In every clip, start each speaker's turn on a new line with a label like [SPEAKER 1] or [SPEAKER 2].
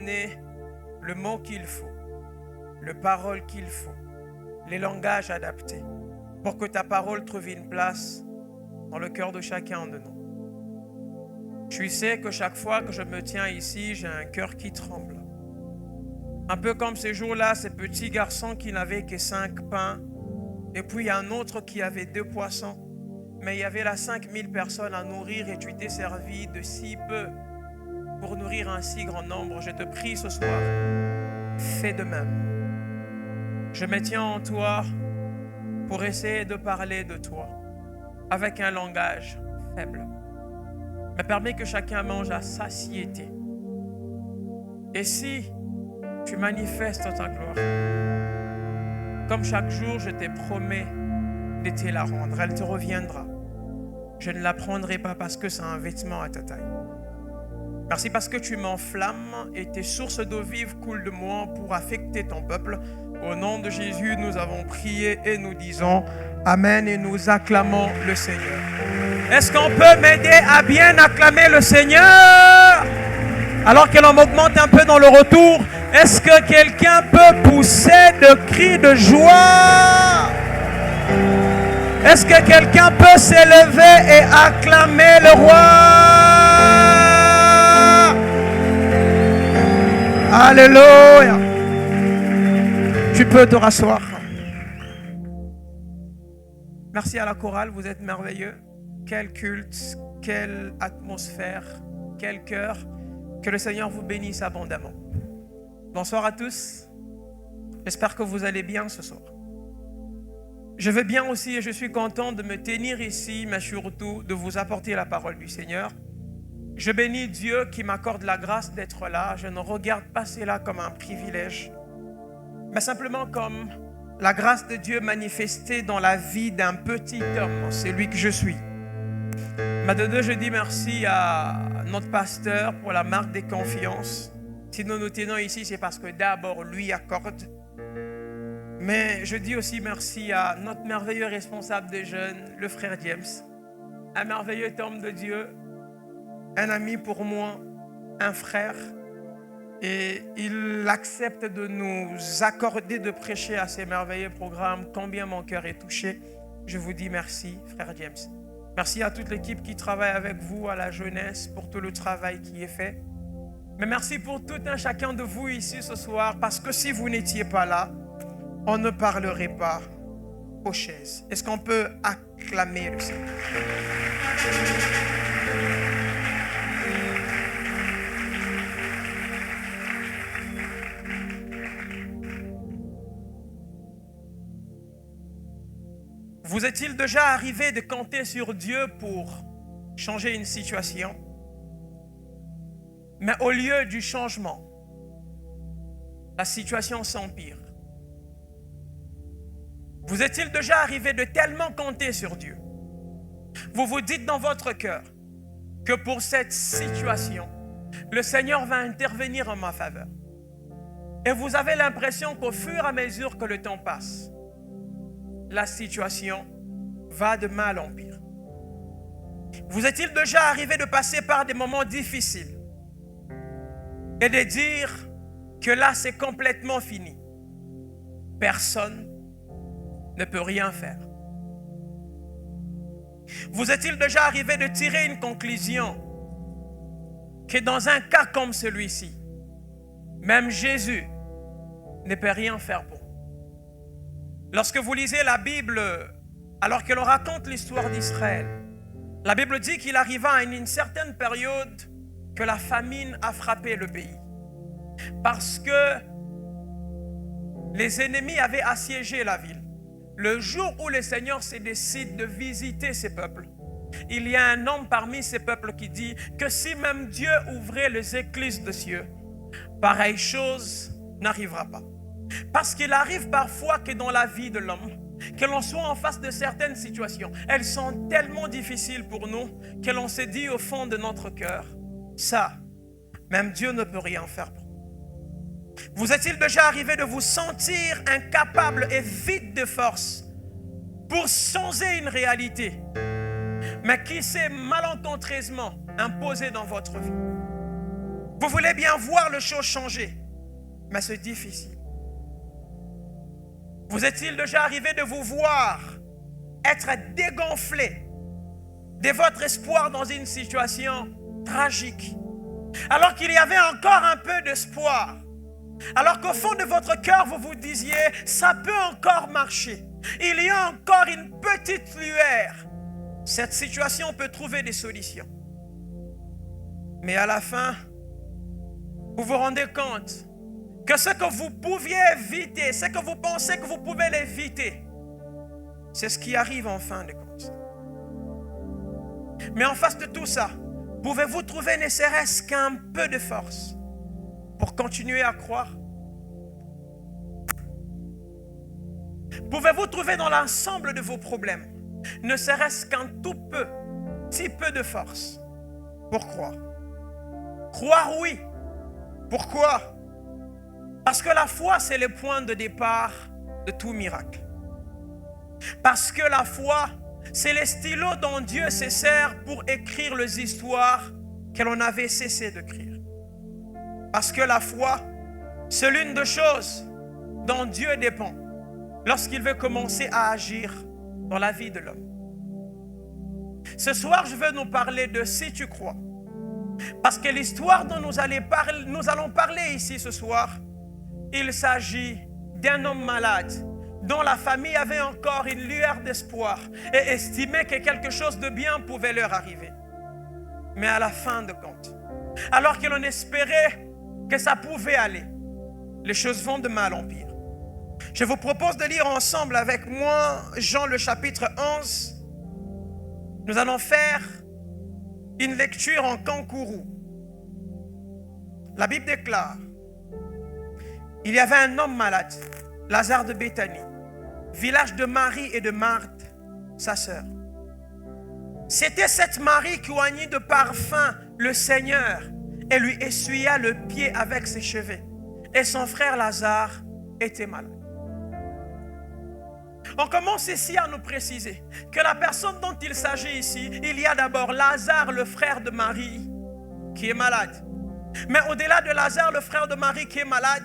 [SPEAKER 1] donner le mot qu'il faut, le parole qu'il faut, les langages adaptés pour que ta parole trouve une place dans le cœur de chacun de nous. Je sais que chaque fois que je me tiens ici, j'ai un cœur qui tremble. Un peu comme ces jours-là, ces petits garçons qui n'avaient que 5 pains, et puis il y a un autre qui avait 2 poissons, mais il y avait là 5000 personnes à nourrir et tu t'es servi de si peu pour nourrir un si grand nombre. Je te prie ce soir, fais de même. Je me tiens en toi pour essayer de parler de toi avec un langage faible. Mais permets que chacun mange à satiété. Et si tu manifestes ta gloire, comme chaque jour, je te promets de te la rendre. Elle te reviendra. Je ne la prendrai pas parce que c'est un vêtement à ta taille. Merci parce que tu m'enflammes et tes sources d'eau vive coulent de moi pour affecter ton peuple. Au nom de Jésus, nous avons prié et nous disons Amen et nous acclamons le Seigneur. Est-ce qu'on peut m'aider à bien acclamer le Seigneur? Alors que l'on m'augmente un peu dans le retour, est-ce que quelqu'un peut pousser de cris de joie? Est-ce que quelqu'un peut s'élever et acclamer le roi? Alléluia. Tu peux te rasseoir. Merci à la chorale, vous êtes merveilleux. Quel culte, quelle atmosphère, quel cœur. Que le Seigneur vous bénisse abondamment. Bonsoir à tous. J'espère que vous allez bien ce soir. Je vais bien aussi et je suis content de me tenir ici, mais surtout de vous apporter la parole du Seigneur. Je bénis Dieu qui m'accorde la grâce d'être là. Je ne regarde pas cela comme un privilège, mais simplement comme la grâce de Dieu manifestée dans la vie d'un petit homme, celui que je suis. Mais de deux, je dis merci à notre pasteur pour la marque de confiance. Si nous nous tenons ici, c'est parce que d'abord lui accorde. Mais je dis aussi merci à notre merveilleux responsable des jeunes, le frère James. Un merveilleux homme de Dieu, un ami pour moi, un frère. Et il accepte de nous accorder de prêcher à ces merveilleux programmes. Combien mon cœur est touché. Je vous dis merci, frère James. Merci à toute l'équipe qui travaille avec vous, à la jeunesse, pour tout le travail qui est fait. Mais merci pour tout un chacun de vous ici ce soir, parce que si vous n'étiez pas là, on ne parlerait pas aux chaises. Est-ce qu'on peut acclamer le Seigneur? Vous est-il déjà arrivé de compter sur Dieu pour changer une situation? Mais au lieu du changement, la situation s'empire. Vous est-il déjà arrivé de tellement compter sur Dieu? Vous vous dites dans votre cœur que pour cette situation, le Seigneur va intervenir en ma faveur. Et vous avez l'impression qu'au fur et à mesure que le temps passe, la situation va de mal en pire. Vous est-il déjà arrivé de passer par des moments difficiles et de dire que là c'est complètement fini? Personne ne peut rien faire. Vous est-il déjà arrivé de tirer une conclusion que dans un cas comme celui-ci, même Jésus ne peut rien faire pour? Lorsque vous lisez la Bible, alors que l'on raconte l'histoire d'Israël, la Bible dit qu'il arriva à une certaine période que la famine a frappé le pays. Parce que les ennemis avaient assiégé la ville. Le jour où le Seigneur se décide de visiter ses peuples, il y a un homme parmi ces peuples qui dit que si même Dieu ouvrait les écluses des cieux, pareille chose n'arrivera pas. Parce qu'il arrive parfois que dans la vie de l'homme, que l'on soit en face de certaines situations, elles sont tellement difficiles pour nous que l'on se dit au fond de notre cœur, ça, même Dieu ne peut rien faire pour nous. Vous est-il déjà arrivé de vous sentir incapable et vide de force pour changer une réalité, mais qui s'est malencontreusement imposée dans votre vie? Vous voulez bien voir les choses changer, mais c'est difficile. Vous est-il déjà arrivé de vous voir être dégonflé de votre espoir dans une situation tragique, alors qu'il y avait encore un peu d'espoir, alors qu'au fond de votre cœur, vous vous disiez, ça peut encore marcher, il y a encore une petite lueur, cette situation peut trouver des solutions. Mais à la fin, vous vous rendez compte que ce que vous pouviez éviter, ce que vous pensez que vous pouvez l'éviter, c'est ce qui arrive en fin de compte. Mais en face de tout ça, pouvez-vous trouver ne serait-ce qu'un peu de force pour continuer à croire? Pouvez-vous trouver dans l'ensemble de vos problèmes ne serait-ce qu'un tout petit peu de force pour croire? Croire, oui. Pourquoi? Parce que la foi, c'est le point de départ de tout miracle. Parce que la foi, c'est le stylo dont Dieu se sert pour écrire les histoires que l'on avait cessé d'écrire. Parce que la foi, c'est l'une des choses dont Dieu dépend lorsqu'il veut commencer à agir dans la vie de l'homme. Ce soir, je veux nous parler de si tu crois. Parce que l'histoire dont nous allons parler ici ce soir, il s'agit d'un homme malade dont la famille avait encore une lueur d'espoir et estimait que quelque chose de bien pouvait leur arriver. Mais à la fin de compte, alors que l'on espérait que ça pouvait aller, les choses vont de mal en pire. Je vous propose de lire ensemble avec moi Jean le chapitre 11. Nous allons faire une lecture en kangourou. La Bible déclare: il y avait un homme malade, Lazare de Béthanie, village de Marie et de Marthe, sa sœur. C'était cette Marie qui oignit de parfum le Seigneur et lui essuya le pied avec ses cheveux. Et son frère Lazare était malade. On commence ici à nous préciser que la personne dont il s'agit ici, il y a d'abord Lazare, le frère de Marie, qui est malade. Mais au-delà de Lazare, le frère de Marie qui est malade,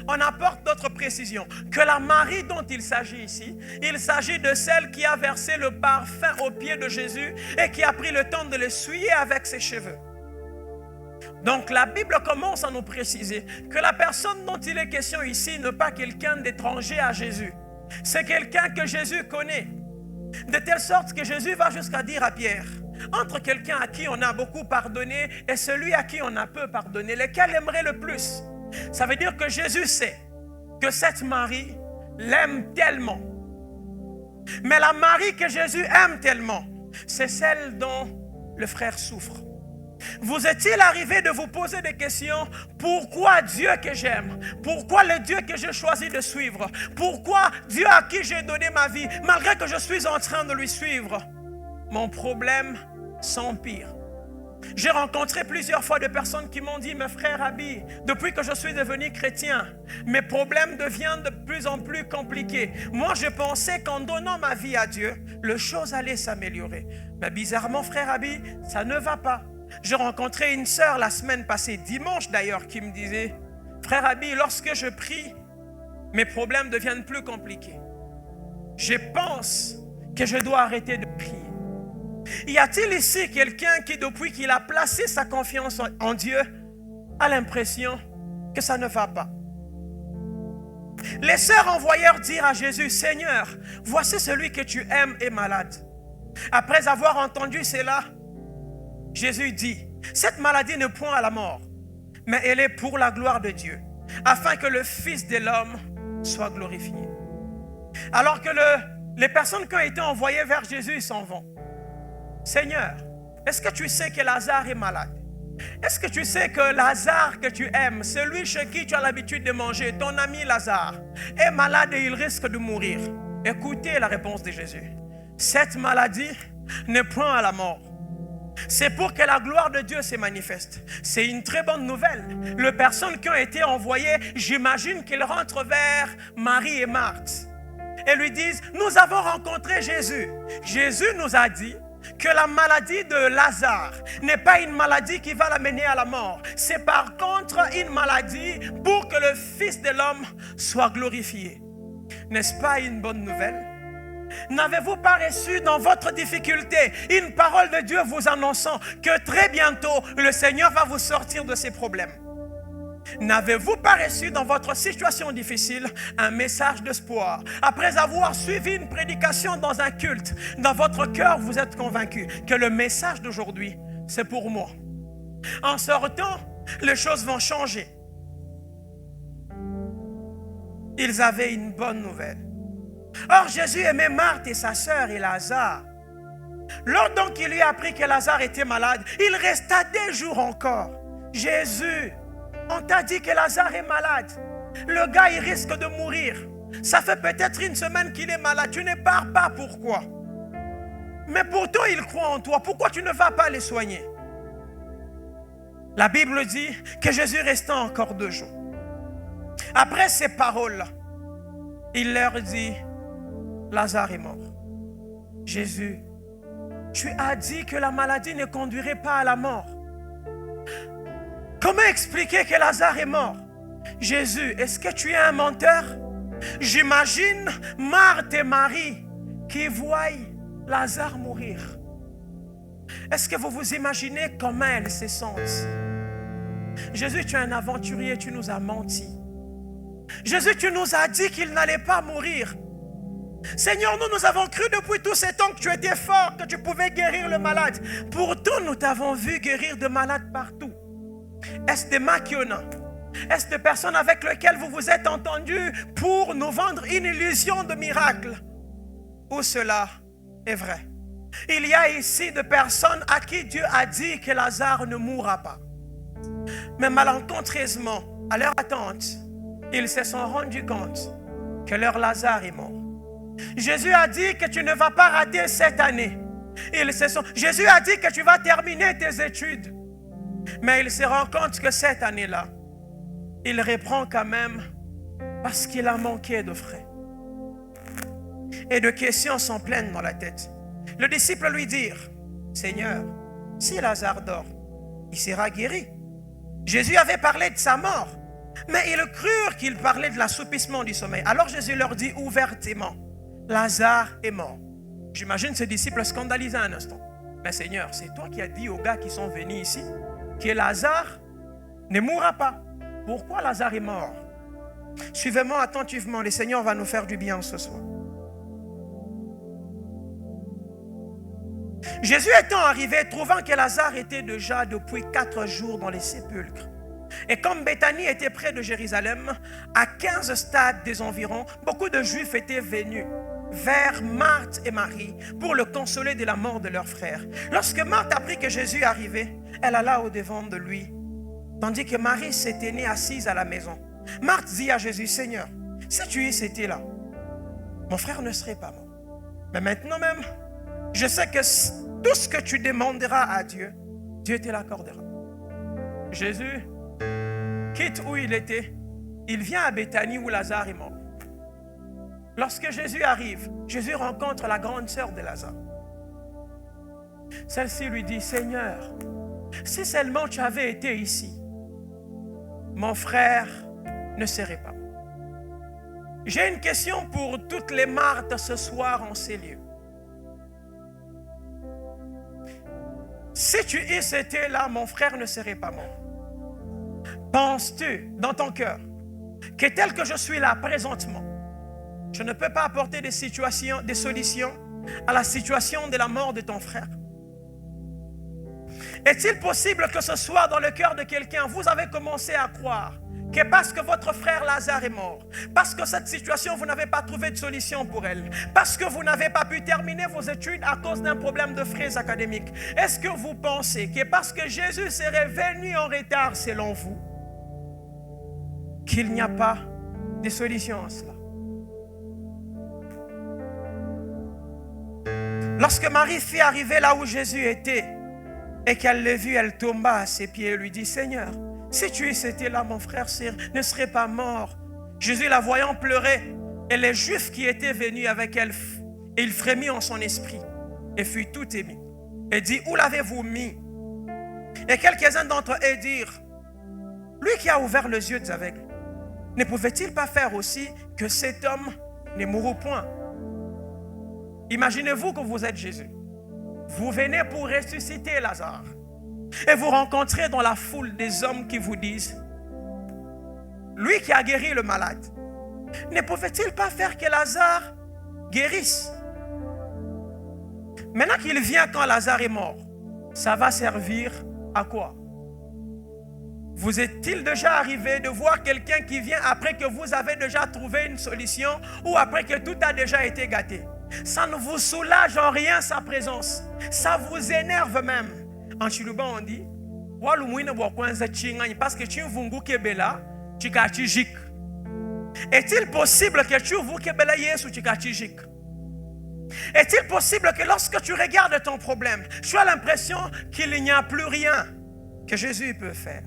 [SPEAKER 1] on apporte d'autres précisions. Que la Marie dont il s'agit ici, il s'agit de celle qui a versé le parfum aux pieds de Jésus et qui a pris le temps de l'essuyer avec ses cheveux. Donc la Bible commence à nous préciser que la personne dont il est question ici n'est pas quelqu'un d'étranger à Jésus. C'est quelqu'un que Jésus connaît. De telle sorte que Jésus va jusqu'à dire à Pierre: entre quelqu'un à qui on a beaucoup pardonné et celui à qui on a peu pardonné, lequel aimerait le plus? Ça veut dire que Jésus sait que cette Marie l'aime tellement. Mais la Marie que Jésus aime tellement, c'est celle dont le frère souffre. Vous est-il arrivé de vous poser des questions? Pourquoi Dieu que j'aime? Pourquoi le Dieu que j'ai choisi de suivre? Pourquoi Dieu à qui j'ai donné ma vie, malgré que je suis en train de lui suivre, mon problème s'empire? J'ai rencontré plusieurs fois des personnes qui m'ont dit: mais frère Abi, depuis que je suis devenu chrétien, mes problèmes deviennent de plus en plus compliqués. Moi, je pensais qu'en donnant ma vie à Dieu, les choses allaient s'améliorer. Mais bizarrement, frère Abi, ça ne va pas. J'ai rencontré une sœur la semaine passée, dimanche d'ailleurs, qui me disait: frère Abi, lorsque je prie, mes problèmes deviennent plus compliqués. Je pense que je dois arrêter de prier. Y a-t-il ici quelqu'un qui, depuis qu'il a placé sa confiance en Dieu, a l'impression que ça ne va pas? Les sœurs envoyèrent dire à Jésus: Seigneur, voici celui que tu aimes est malade. Après avoir entendu cela, Jésus dit: cette maladie ne point à la mort, mais elle est pour la gloire de Dieu, afin que le Fils de l'homme soit glorifié. Alors que les personnes qui ont été envoyées vers Jésus s'en vont. Seigneur, est-ce que tu sais que Lazare est malade? Est-ce que tu sais que Lazare que tu aimes, celui chez qui tu as l'habitude de manger, ton ami Lazare, est malade et il risque de mourir? Écoutez la réponse de Jésus: cette maladie n'est point à la mort. C'est pour que la gloire de Dieu se manifeste. C'est une très bonne nouvelle. Les personnes qui ont été envoyées, j'imagine qu'ils rentrent vers Marie et Marthe et lui disent: nous avons rencontré Jésus. Jésus nous a dit que la maladie de Lazare n'est pas une maladie qui va l'amener à la mort. C'est par contre une maladie pour que le Fils de l'homme soit glorifié. N'est-ce pas une bonne nouvelle? N'avez-vous pas reçu dans votre difficulté une parole de Dieu vous annonçant que très bientôt le Seigneur va vous sortir de ces problèmes? N'avez-vous pas reçu dans votre situation difficile un message d'espoir? Après avoir suivi une prédication dans un culte, dans votre cœur vous êtes convaincu que le message d'aujourd'hui c'est pour moi. En sortant, les choses vont changer. Ils avaient une bonne nouvelle. Or Jésus aimait Marthe et sa sœur et Lazare. Lors donc il lui a appris que Lazare était malade, il resta des jours encore. Jésus, on t'a dit que Lazare est malade. Le gars il risque de mourir. Ça fait peut-être une semaine qu'il est malade. Tu ne pars pas, pourquoi? Mais pourtant il croit en toi. Pourquoi tu ne vas pas les soigner? La Bible dit que Jésus resta encore 2 jours. Après ces paroles-là, il leur dit: Lazare est mort. Jésus, tu as dit que la maladie ne conduirait pas à la mort. Comment expliquer que Lazare est mort? Jésus, est-ce que tu es un menteur? J'imagine Marthe et Marie qui voient Lazare mourir. Est-ce que vous vous imaginez comment elles se sentent? Jésus, tu es un aventurier, tu nous as menti. Jésus, tu nous as dit qu'il n'allait pas mourir. Seigneur, nous avons cru depuis tous ces temps que tu étais fort, que tu pouvais guérir le malade. Pourtant, nous t'avons vu guérir de malades partout. Est-ce des maquiona? Est-ce des personnes avec lesquelles vous vous êtes entendus pour nous vendre une illusion de miracle? Ou cela est vrai? Il y a ici des personnes à qui Dieu a dit que Lazare ne mourra pas. Mais malencontreusement, à leur attente, ils se sont rendus compte que leur Lazare est mort. Jésus a dit que tu ne vas pas rater cette année. Jésus a dit que tu vas terminer tes études. Mais il se rend compte que cette année-là, il reprend quand même parce qu'il a manqué de frais. Et de questions sont pleines dans la tête. Le disciple lui dit: Seigneur, si Lazare dort, il sera guéri. Jésus avait parlé de sa mort, mais ils crurent qu'il parlait de l'assoupissement du sommeil. Alors Jésus leur dit ouvertement: Lazare est mort. J'imagine ces disciples scandalisés un instant. Mais Seigneur, c'est toi qui as dit aux gars qui sont venus ici que Lazare ne mourra pas. Pourquoi Lazare est mort? Suivez-moi attentivement, le Seigneur va nous faire du bien ce soir. Jésus étant arrivé, trouvant que Lazare était déjà depuis 4 jours dans les sépulcres. Et comme Béthanie était près de Jérusalem, à 15 stades des environs, beaucoup de Juifs étaient venus vers Marthe et Marie pour le consoler de la mort de leur frère. Lorsque Marthe apprit que Jésus arrivait, elle alla au-devant de lui, tandis que Marie s'était tenue assise à la maison. Marthe dit à Jésus: Seigneur, si tu y étais là, mon frère ne serait pas mort. Mais maintenant même, je sais que tout ce que tu demanderas à Dieu, Dieu te l'accordera. Jésus quitte où il était, il vient à Béthanie où Lazare est mort. Lorsque Jésus arrive, Jésus rencontre la grande sœur de Lazare. Celle-ci lui dit: Seigneur, si seulement tu avais été ici, mon frère ne serait pas. J'ai une question pour toutes les Marthes ce soir en ces lieux. Si tu y étais là, mon frère ne serait pas mort. Penses-tu dans ton cœur que tel que je suis là présentement, je ne peux pas apporter des solutions à la situation de la mort de ton frère? Est-il possible que ce soit dans le cœur de quelqu'un, vous avez commencé à croire que parce que votre frère Lazare est mort, parce que cette situation, vous n'avez pas trouvé de solution pour elle, parce que vous n'avez pas pu terminer vos études à cause d'un problème de frais académiques, est-ce que vous pensez que parce que Jésus serait venu en retard selon vous, qu'il n'y a pas de solution à cela? Lorsque Marie fit arriver là où Jésus était et qu'elle le vit, elle tomba à ses pieds et lui dit: Seigneur, si tu étais là, mon frère ne serait pas mort. Jésus, la voyant pleurer, et les Juifs qui étaient venus avec elle, il frémit en son esprit et fut tout ému. et dit, où l'avez-vous mis? Et quelques-uns d'entre eux dirent, lui qui a ouvert les yeux des aveugles, ne pouvait-il pas faire aussi que cet homme ne mourût point? Imaginez-vous que vous êtes Jésus. Vous venez pour ressusciter Lazare. Et vous rencontrez dans la foule des hommes qui vous disent, lui qui a guéri le malade, ne pouvait-il pas faire que Lazare guérisse? Maintenant qu'il vient quand Lazare est mort, ça va servir à quoi? Vous est-il déjà arrivé de voir quelqu'un qui vient après que vous avez déjà trouvé une solution ou après que tout a déjà été gâté? Ça ne vous soulage en rien sa présence. Ça vous énerve même. En Chiluba on dit, parce que tu vungu kebela, tu katijik. Est-il possible que tu vungu kebela yesu tu katijik? Est-il possible que lorsque tu regardes ton problème, tu as l'impression qu'il n'y a plus rien que Jésus peut faire?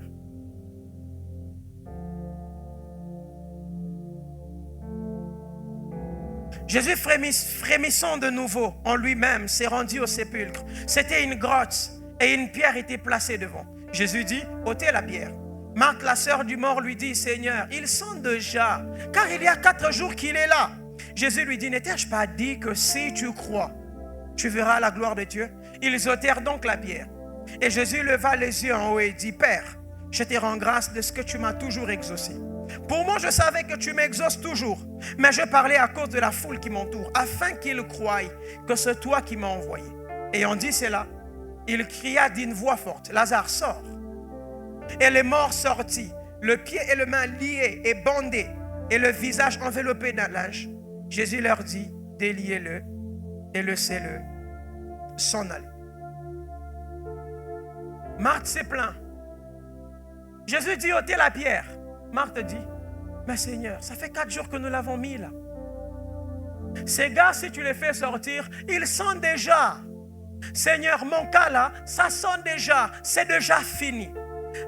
[SPEAKER 1] Jésus, frémissant de nouveau en lui-même, s'est rendu au sépulcre. C'était une grotte et une pierre était placée devant. Jésus dit, ôtez la pierre. Marthe, la sœur du mort, lui dit, Seigneur, ils sont déjà, car il y a 4 jours qu'il est là. Jésus lui dit, n'ai-je pas dit que si tu crois, tu verras la gloire de Dieu? Ils ôtèrent donc la pierre. Et Jésus leva les yeux en haut et dit, Père, je te rends grâce de ce que tu m'as toujours exaucé. Pour moi, je savais que tu m'exauces toujours, mais je parlais à cause de la foule qui m'entoure, afin qu'ils croient que c'est toi qui m'as envoyé. Ayant dit cela, il cria d'une voix forte, Lazare, sort. Et le mort sortit, le pied et le main liés et bandés, et le visage enveloppé d'un linge. Jésus leur dit, déliez-le et laissez-le s'en aller. Marthe s'est plaint. Jésus dit, ôtez la pierre. Marthe dit, mais Seigneur, ça fait 4 jours que nous l'avons mis là. Ces gars, si tu les fais sortir, ils sont déjà. Seigneur, mon cas là, ça sent déjà, c'est déjà fini.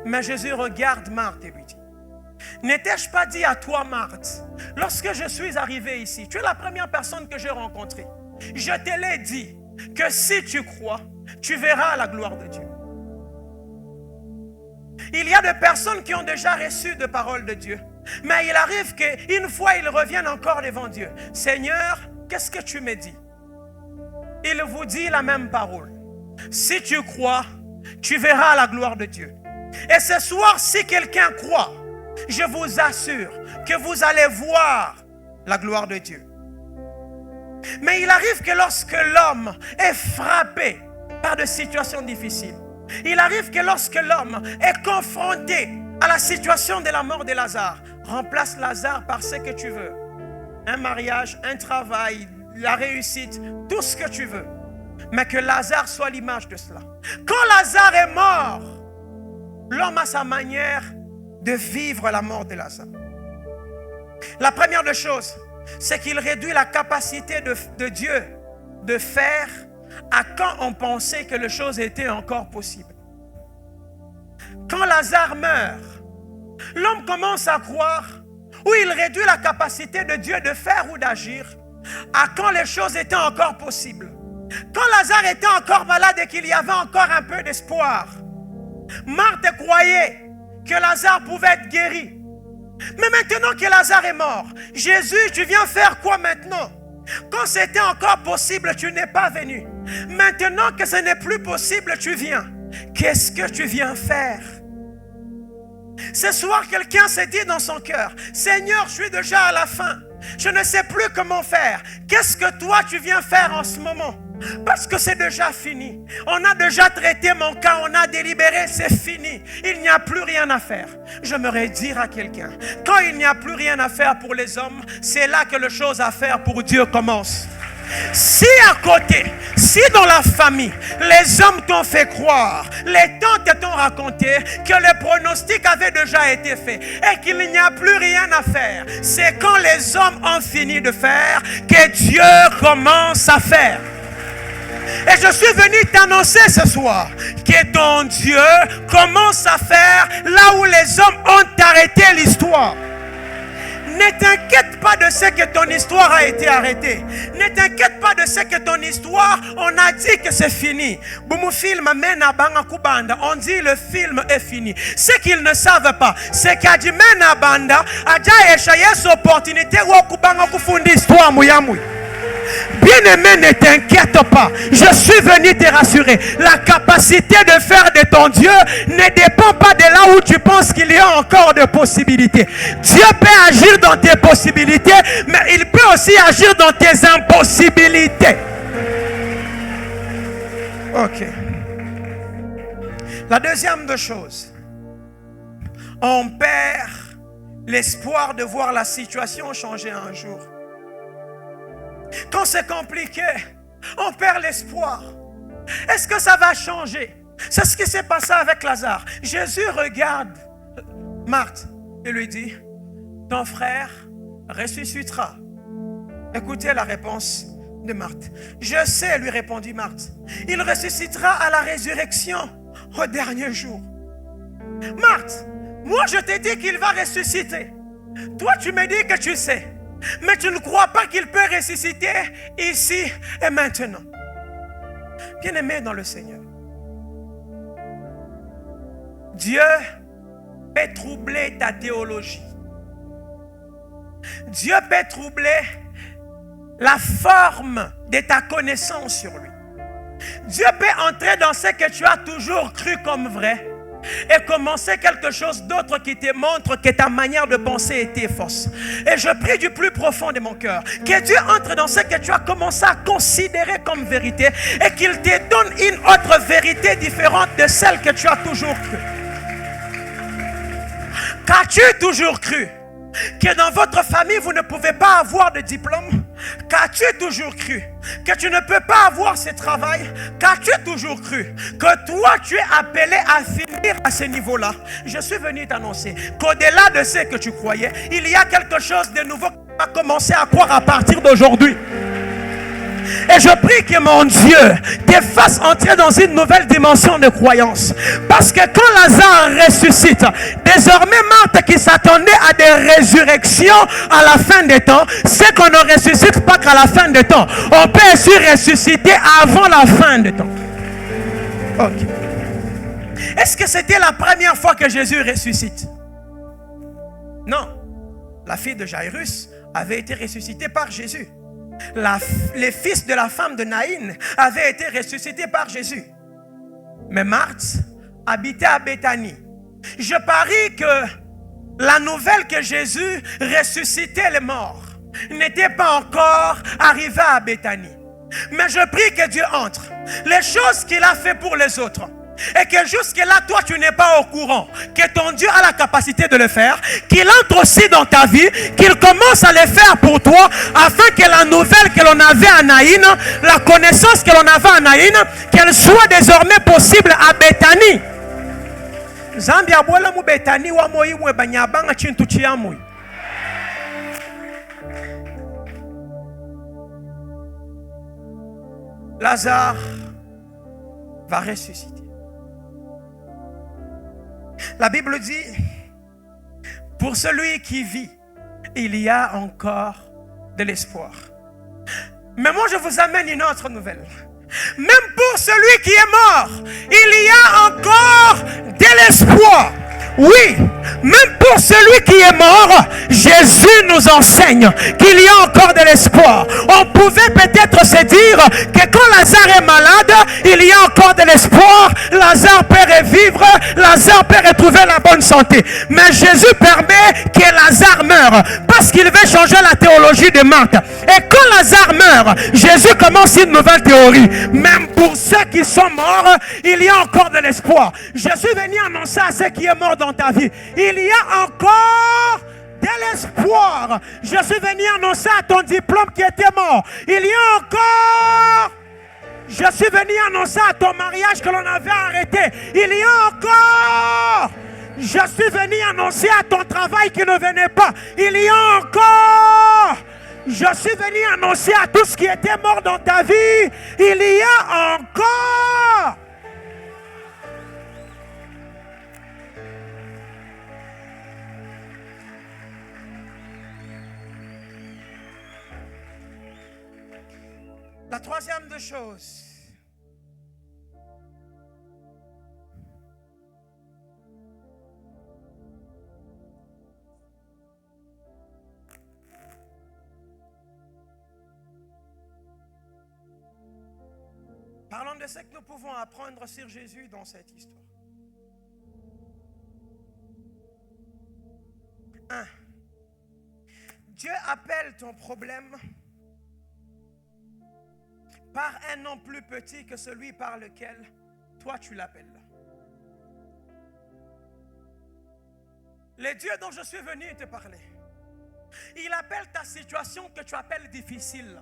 [SPEAKER 1] Mais Jésus regarde Marthe et lui dit, n'étais-je pas dit à toi, Marthe, lorsque je suis arrivé ici, tu es la première personne que j'ai rencontrée. Je te l'ai dit que si tu crois, tu verras la gloire de Dieu. Il y a des personnes qui ont déjà reçu de paroles de Dieu. Mais il arrive qu'une fois, ils reviennent encore devant Dieu. Seigneur, qu'est-ce que tu me dis? Il vous dit la même parole. Si tu crois, tu verras la gloire de Dieu. Et ce soir, si quelqu'un croit, je vous assure que vous allez voir la gloire de Dieu. Mais il arrive que lorsque l'homme est frappé par des situations difficiles, il arrive que lorsque l'homme est confronté à la situation de la mort de Lazare, remplace Lazare par ce que tu veux. Un mariage, un travail, la réussite, tout ce que tu veux. Mais que Lazare soit l'image de cela. Quand Lazare est mort, l'homme a sa manière de vivre la mort de Lazare. La première des choses, c'est qu'il réduit la capacité de Dieu de faire à quand on pensait que les choses étaient encore possibles. Quand Lazare meurt, l'homme commence à croire, ou il réduit la capacité de Dieu de faire ou d'agir à quand les choses étaient encore possibles. Quand Lazare était encore malade et qu'il y avait encore un peu d'espoir, Marthe croyait que Lazare pouvait être guéri. Mais maintenant que Lazare est mort, Jésus, tu viens faire quoi maintenant? Quand c'était encore possible, tu n'es pas venu. Maintenant que ce n'est plus possible, tu viens. Qu'est-ce que tu viens faire? Ce soir, quelqu'un s'est dit dans son cœur, Seigneur, je suis déjà à la fin. Je ne sais plus comment faire. Qu'est-ce que toi, tu viens faire en ce moment? Parce que c'est déjà fini. On a déjà traité mon cas, on a délibéré, c'est fini. Il n'y a plus rien à faire. J'aimerais dire à quelqu'un, quand il n'y a plus rien à faire pour les hommes, c'est là que les choses à faire pour Dieu commencent. Si à côté, si dans la famille, les hommes t'ont fait croire, les tantes t'ont raconté que le pronostic avait déjà été fait et qu'il n'y a plus rien à faire, c'est quand les hommes ont fini de faire que Dieu commence à faire. Et je suis venu t'annoncer ce soir que ton Dieu commence à faire là où les hommes ont arrêté l'histoire. Ne t'inquiète pas de ce que ton histoire a été arrêtée. Ne t'inquiète pas de ce que ton histoire, on a dit que c'est fini. On dit le film est fini. Ce qu'ils ne savent pas, c'est qu'il y a du mena banda, a déjà échoué cette opportunité où on fondit histoire mouyamoui. Bien-aimé, ne t'inquiète pas. Je suis venu te rassurer. La capacité de faire de ton Dieu ne dépend pas de là où tu penses qu'il y a encore de possibilités. Dieu peut agir dans tes possibilités, mais il peut aussi agir dans tes impossibilités. Ok. La deuxième des choses, on perd l'espoir de voir la situation changer un jour. Quand c'est compliqué, on perd l'espoir. Est-ce que ça va changer? C'est ce qui s'est passé avec Lazare. Jésus regarde Marthe et lui dit, ton frère ressuscitera. Écoutez la réponse de Marthe. Je sais, lui répondit Marthe, il ressuscitera à la résurrection au dernier jour. Marthe, moi je t'ai dit qu'il va ressusciter. Toi tu me dis que tu sais. Mais tu ne crois pas qu'il peut ressusciter ici et maintenant. Bien-aimé dans le Seigneur, Dieu peut troubler ta théologie. Dieu peut troubler la forme de ta connaissance sur lui. Dieu peut entrer dans ce que tu as toujours cru comme vrai et commencer quelque chose d'autre qui te montre que ta manière de penser était fausse. Et je prie du plus profond de mon cœur que Dieu entre dans ce que tu as commencé à considérer comme vérité et qu'il te donne une autre vérité différente de celle que tu as toujours cru. Qu'as-tu toujours cru que dans votre famille vous ne pouvez pas avoir de diplôme? Qu'as-tu toujours cru que tu ne peux pas avoir ce travail? Qu'as-tu toujours cru que toi tu es appelé à finir à ce niveau-là? Je suis venu t'annoncer qu'au-delà de ce que tu croyais, il y a quelque chose de nouveau que tu vas commencer à croire à partir d'aujourd'hui. Et je prie que mon Dieu te fasse entrer dans une nouvelle dimension de croyance. Parce que quand Lazare ressuscite, désormais Marthe qui s'attendait à des résurrections à la fin des temps, c'est qu'on ne ressuscite pas qu'à la fin des temps. On peut aussi ressusciter avant la fin des temps. Ok. Est-ce que c'était la première fois que Jésus ressuscite? Non. La fille de Jairus avait été ressuscitée par Jésus. Les fils de la femme de Naïn avaient été ressuscités par Jésus. Mais Marthe habitait à Béthanie. Je parie que la nouvelle que Jésus ressuscitait les morts n'était pas encore arrivée à Béthanie. Mais je prie que Dieu entre. Les choses qu'il a fait pour les autres, et que jusque-là, toi, tu n'es pas au courant que ton Dieu a la capacité de le faire, qu'il entre aussi dans ta vie, qu'il commence à le faire pour toi, afin que la nouvelle que l'on avait à Naïn, la connaissance que l'on avait à Naïn, qu'elle soit désormais possible à Béthanie. Zambia bola mu Béthanie wa moyi mwe banyabanga chintu chiamui. Lazare va ressusciter. La Bible dit, pour celui qui vit, il y a encore de l'espoir. Mais moi, je vous amène une autre nouvelle. Même pour celui qui est mort, il y a encore de l'espoir. Oui, même pour celui qui est mort, Jésus nous enseigne qu'il y a encore de l'espoir. On pouvait peut-être se dire que quand Lazare est malade, il y a encore de l'espoir. Lazare peut revivre, Lazare peut retrouver la bonne santé. Mais Jésus permet que Lazare meure parce qu'il veut changer la théologie de Marthe. Et quand Lazare meurt, Jésus commence une nouvelle théorie. Même pour ceux qui sont morts, il y a encore de l'espoir. Je suis venu annoncer à ceux qui sont morts dans ta vie, il y a encore de l'espoir. Je suis venu annoncer à ton diplôme qui était mort, il y a encore. Je suis venu annoncer à ton mariage que l'on avait arrêté, il y a encore. Je suis venu annoncer à ton travail qui ne venait pas, il y a encore. Je suis venu annoncer à tout ce qui était mort dans ta vie, il y a encore. La troisième des choses, parlons de ce que nous pouvons apprendre sur Jésus dans cette histoire. 1. Dieu appelle ton problème par un nom plus petit que celui par lequel toi tu l'appelles. Le Dieu dont je suis venu te parler, il appelle ta situation que tu appelles difficile.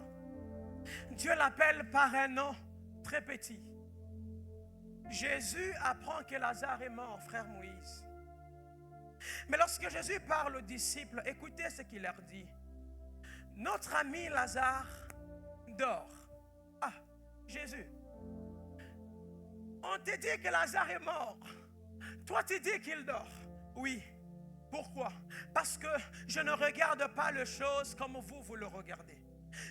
[SPEAKER 1] Dieu l'appelle par un nom très petit. Jésus apprend que Lazare est mort, frère Moïse. Mais lorsque Jésus parle aux disciples, écoutez ce qu'il leur dit. Notre ami Lazare dort. Ah, Jésus, on te dit que Lazare est mort. Toi, tu dis qu'il dort. Oui. Pourquoi? Parce que je ne regarde pas les choses comme vous le regardez.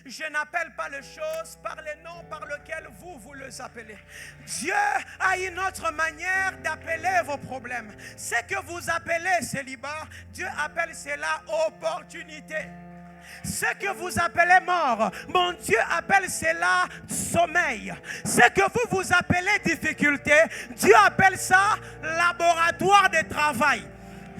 [SPEAKER 1] Je n'appelle pas les choses par les noms par lesquels vous les appelez. Dieu a une autre manière d'appeler vos problèmes. Ce que vous appelez célibat, Dieu appelle cela opportunité. Ce que vous appelez mort, mon Dieu appelle cela sommeil. Ce que vous appelez difficulté, Dieu appelle ça laboratoire de travail.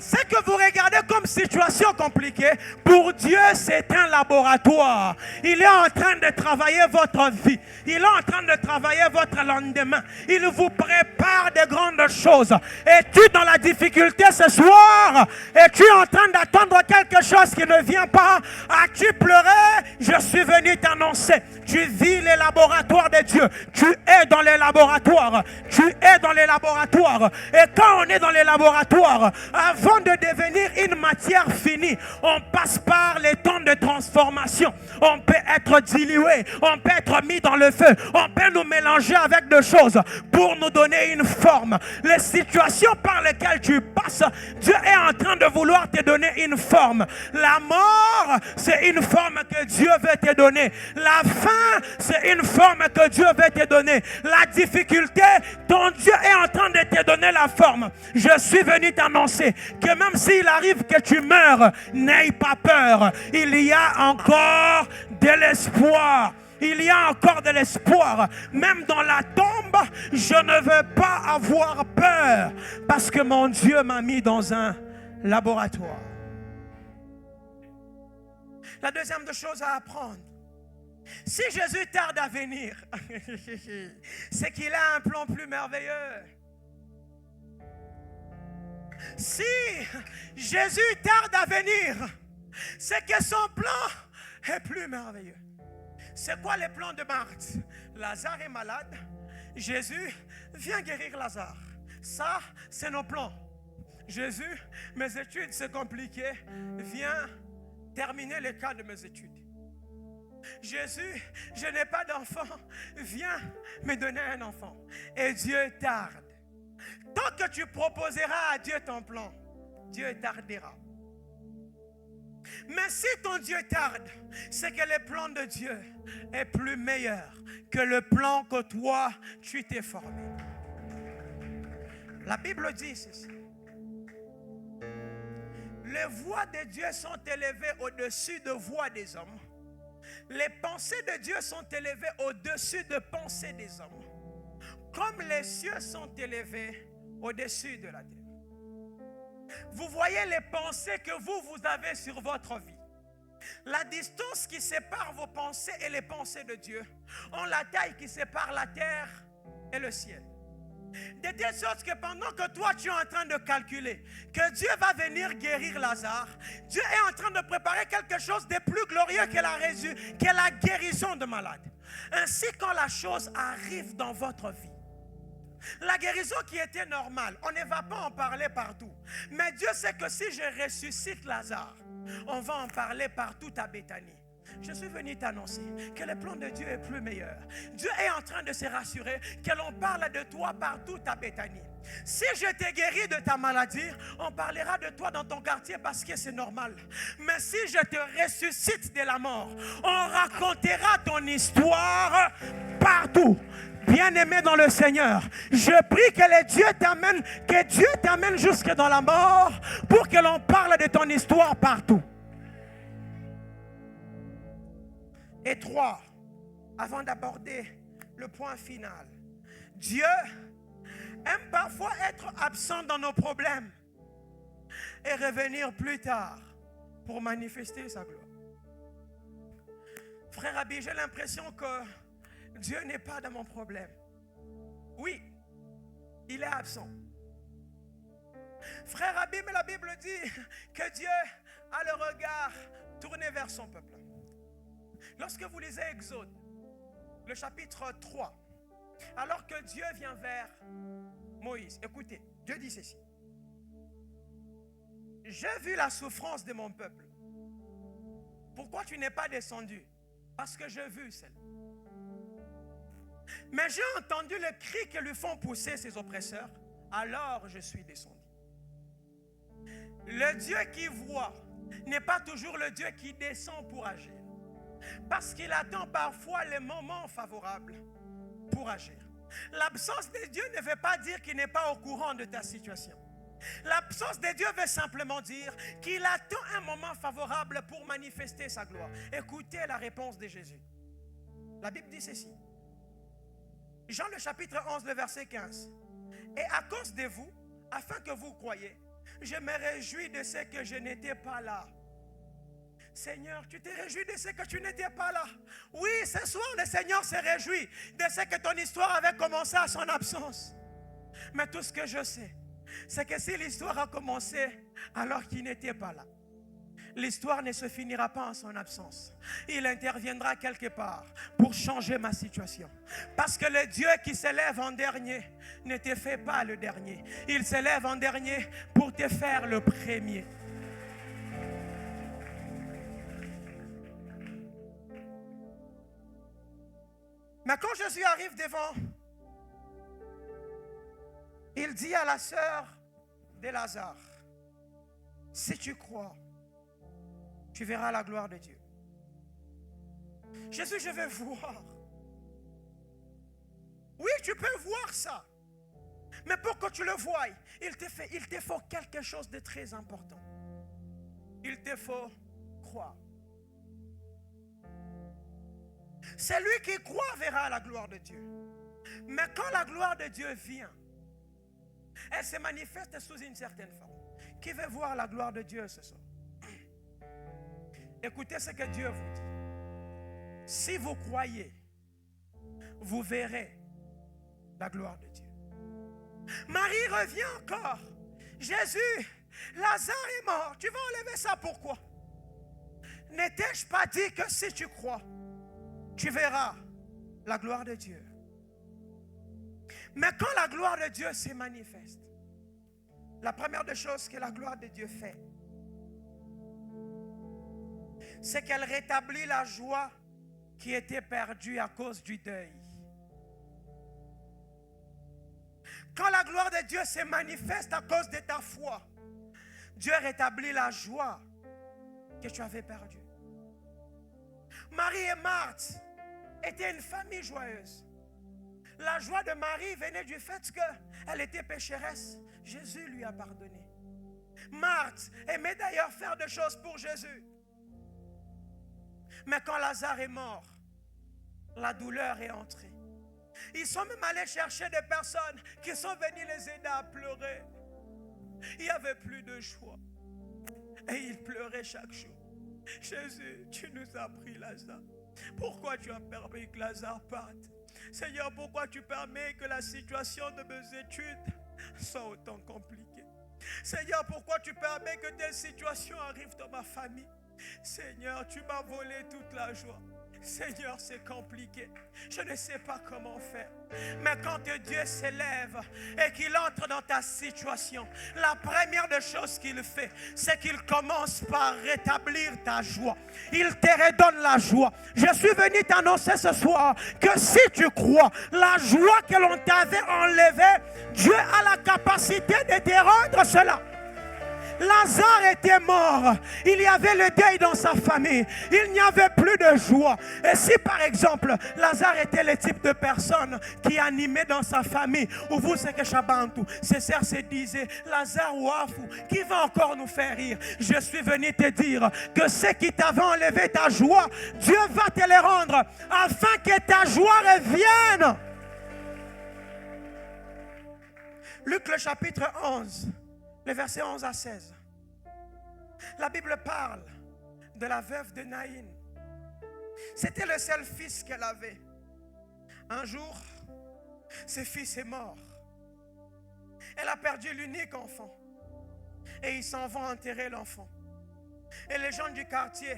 [SPEAKER 1] Ce que vous regardez comme situation compliquée, pour Dieu c'est un laboratoire. Il est en train de travailler votre vie. Il est en train de travailler votre lendemain. Il vous prépare de grandes choses. Es-tu dans la difficulté ce soir? Es-tu en train d'attendre quelque chose qui ne vient pas? As-tu pleuré? Je suis venu t'annoncer. Tu vis les laboratoires de Dieu. Tu es dans les laboratoires. Tu es dans les laboratoires. Et quand on est dans les laboratoires, avant de devenir une matière finie, on passe par les temps de transformation. On peut être dilué, on peut être mis dans le feu, on peut nous mélanger avec des choses pour nous donner une forme. Les situations par lesquelles tu passes, Dieu est en train de vouloir te donner une forme. La mort, c'est une forme que Dieu veut te donner. La faim, c'est une forme que Dieu veut te donner. La difficulté, ton Dieu est en train de te donner la forme. Je suis venu t'annoncer que même s'il arrive que tu meurs, n'aie pas peur. Il y a encore de l'espoir. Il y a encore de l'espoir. Même dans la tombe, je ne veux pas avoir peur. Parce que mon Dieu m'a mis dans un laboratoire. La deuxième des choses à apprendre. Si Jésus tarde à venir, c'est qu'il a un plan plus merveilleux. Si Jésus tarde à venir, c'est que son plan est plus merveilleux. C'est quoi le plan de Marthe? Lazare est malade. Jésus vient guérir Lazare. Ça, c'est nos plans. Jésus, mes études, c'est compliqué. Viens terminer le cas de mes études. Jésus, je n'ai pas d'enfant. Viens me donner un enfant. Et Dieu tarde. Tant que tu proposeras à Dieu ton plan, Dieu tardera. Mais si ton Dieu tarde, c'est que le plan de Dieu est plus meilleur que le plan que toi, tu t'es formé. La Bible dit ceci. Les voies de Dieu sont élevées au-dessus des voies des hommes. Les pensées de Dieu sont élevées au-dessus des pensées des hommes. Comme les cieux sont élevés au-dessus de la terre. Vous voyez les pensées que vous avez sur votre vie. La distance qui sépare vos pensées et les pensées de Dieu ont la taille qui sépare la terre et le ciel. De telle sorte que pendant que toi tu es en train de calculer que Dieu va venir guérir Lazare, Dieu est en train de préparer quelque chose de plus glorieux que la guérison de malade. Ainsi, quand la chose arrive dans votre vie, la guérison qui était normale, on ne va pas en parler partout. Mais Dieu sait que si je ressuscite Lazare, on va en parler partout à Béthanie. Je suis venu t'annoncer que le plan de Dieu est plus meilleur. Dieu est en train de se rassurer que l'on parle de toi partout à Béthanie. Si je t'ai guéri de ta maladie, on parlera de toi dans ton quartier parce que c'est normal. Mais si je te ressuscite de la mort, on racontera ton histoire partout. Bien-aimé dans le Seigneur, je prie que Dieu t'amène jusque dans la mort pour que l'on parle de ton histoire partout. Et 3, avant d'aborder le point final, Dieu aime parfois être absent dans nos problèmes et revenir plus tard pour manifester sa gloire. Frère Abi, j'ai l'impression que Dieu n'est pas dans mon problème. Oui, il est absent. Frère Abi, mais la Bible dit que Dieu a le regard tourné vers son peuple. Lorsque vous lisez Exode, le chapitre 3, alors que Dieu vient vers Moïse, écoutez, Dieu dit ceci. J'ai vu la souffrance de mon peuple. Pourquoi tu n'es pas descendu? Parce que j'ai vu celle. Mais j'ai entendu le cri que lui font pousser ses oppresseurs. Alors je suis descendu. Le Dieu qui voit n'est pas toujours le Dieu qui descend pour agir. Parce qu'il attend parfois les moments favorables pour agir. L'absence de Dieu ne veut pas dire qu'il n'est pas au courant de ta situation. L'absence de Dieu veut simplement dire qu'il attend un moment favorable pour manifester sa gloire. Écoutez la réponse de Jésus. La Bible dit ceci. Jean le chapitre 11, le verset 15. Et à cause de vous, afin que vous croyiez, je me réjouis de ce que je n'étais pas là. Seigneur, tu t'es réjoui de ce que tu n'étais pas là. Oui, ce soir, le Seigneur s'est réjoui de ce que ton histoire avait commencé à son absence. Mais tout ce que je sais, c'est que si l'histoire a commencé alors qu'il n'était pas là, l'histoire ne se finira pas en son absence. Il interviendra quelque part pour changer ma situation. Parce que le Dieu qui s'élève en dernier ne te fait pas le dernier. Il s'élève en dernier pour te faire le premier. Mais quand Jésus arrive devant, il dit à la sœur de Lazare, si tu crois, tu verras la gloire de Dieu. Jésus, je vais voir. Oui, tu peux voir ça. Mais pour que tu le voies, il te faut quelque chose de très important. Il te faut croire. Celui qui croit verra la gloire de Dieu. Mais quand la gloire de Dieu vient, elle se manifeste sous une certaine forme. Qui veut voir la gloire de Dieu ce soir? Écoutez ce que Dieu vous dit. Si vous croyez, vous verrez la gloire de Dieu. Marie revient encore. Jésus, Lazare est mort. Tu vas enlever ça pourquoi? N'étais-je pas dit que si tu crois, tu verras la gloire de Dieu? Mais quand la gloire de Dieu se manifeste, la première des choses que la gloire de Dieu fait, c'est qu'elle rétablit la joie qui était perdue à cause du deuil. Quand la gloire de Dieu se manifeste à cause de ta foi, Dieu rétablit la joie que tu avais perdue. Marie et Marthe étaient une famille joyeuse. La joie de Marie venait du fait qu'elle était pécheresse. Jésus lui a pardonné. Marthe aimait d'ailleurs faire des choses pour Jésus. Mais quand Lazare est mort, la douleur est entrée. Ils sont même allés chercher des personnes qui sont venues les aider à pleurer. Il n'y avait plus de choix. Et ils pleuraient chaque jour. Jésus, tu nous as pris Lazare. Pourquoi tu as permis que Lazare parte? Seigneur, pourquoi tu permets que la situation de mes études soit autant compliquée? Seigneur, pourquoi tu permets que telle situation arrive dans ma famille? Seigneur, tu m'as volé toute la joie. Seigneur, c'est compliqué. Je ne sais pas comment faire. Mais quand Dieu s'élève et qu'il entre dans ta situation, la première des choses qu'il fait, c'est qu'il commence par rétablir ta joie. Il te redonne la joie. Je suis venu t'annoncer ce soir que si tu crois, la joie que l'on t'avait enlevée, Dieu a la capacité de te rendre cela. Lazare était mort. Il y avait le deuil dans sa famille. Il n'y avait plus de joie. Et si par exemple, Lazare était le type de personne qui animait dans sa famille, ou vous c'est que Chabantou, ses sœurs se disaient, Lazare ou Afou, qui va encore nous faire rire? Je suis venu te dire que ceux qui t'avaient enlevé ta joie, Dieu va te les rendre afin que ta joie revienne. Luc le chapitre 11. Le verset 11 à 16. La Bible parle de la veuve de Naïn. C'était le seul fils qu'elle avait. Un jour, ce fils est mort. Elle a perdu l'unique enfant. Et ils s'en vont enterrer l'enfant. Et les gens du quartier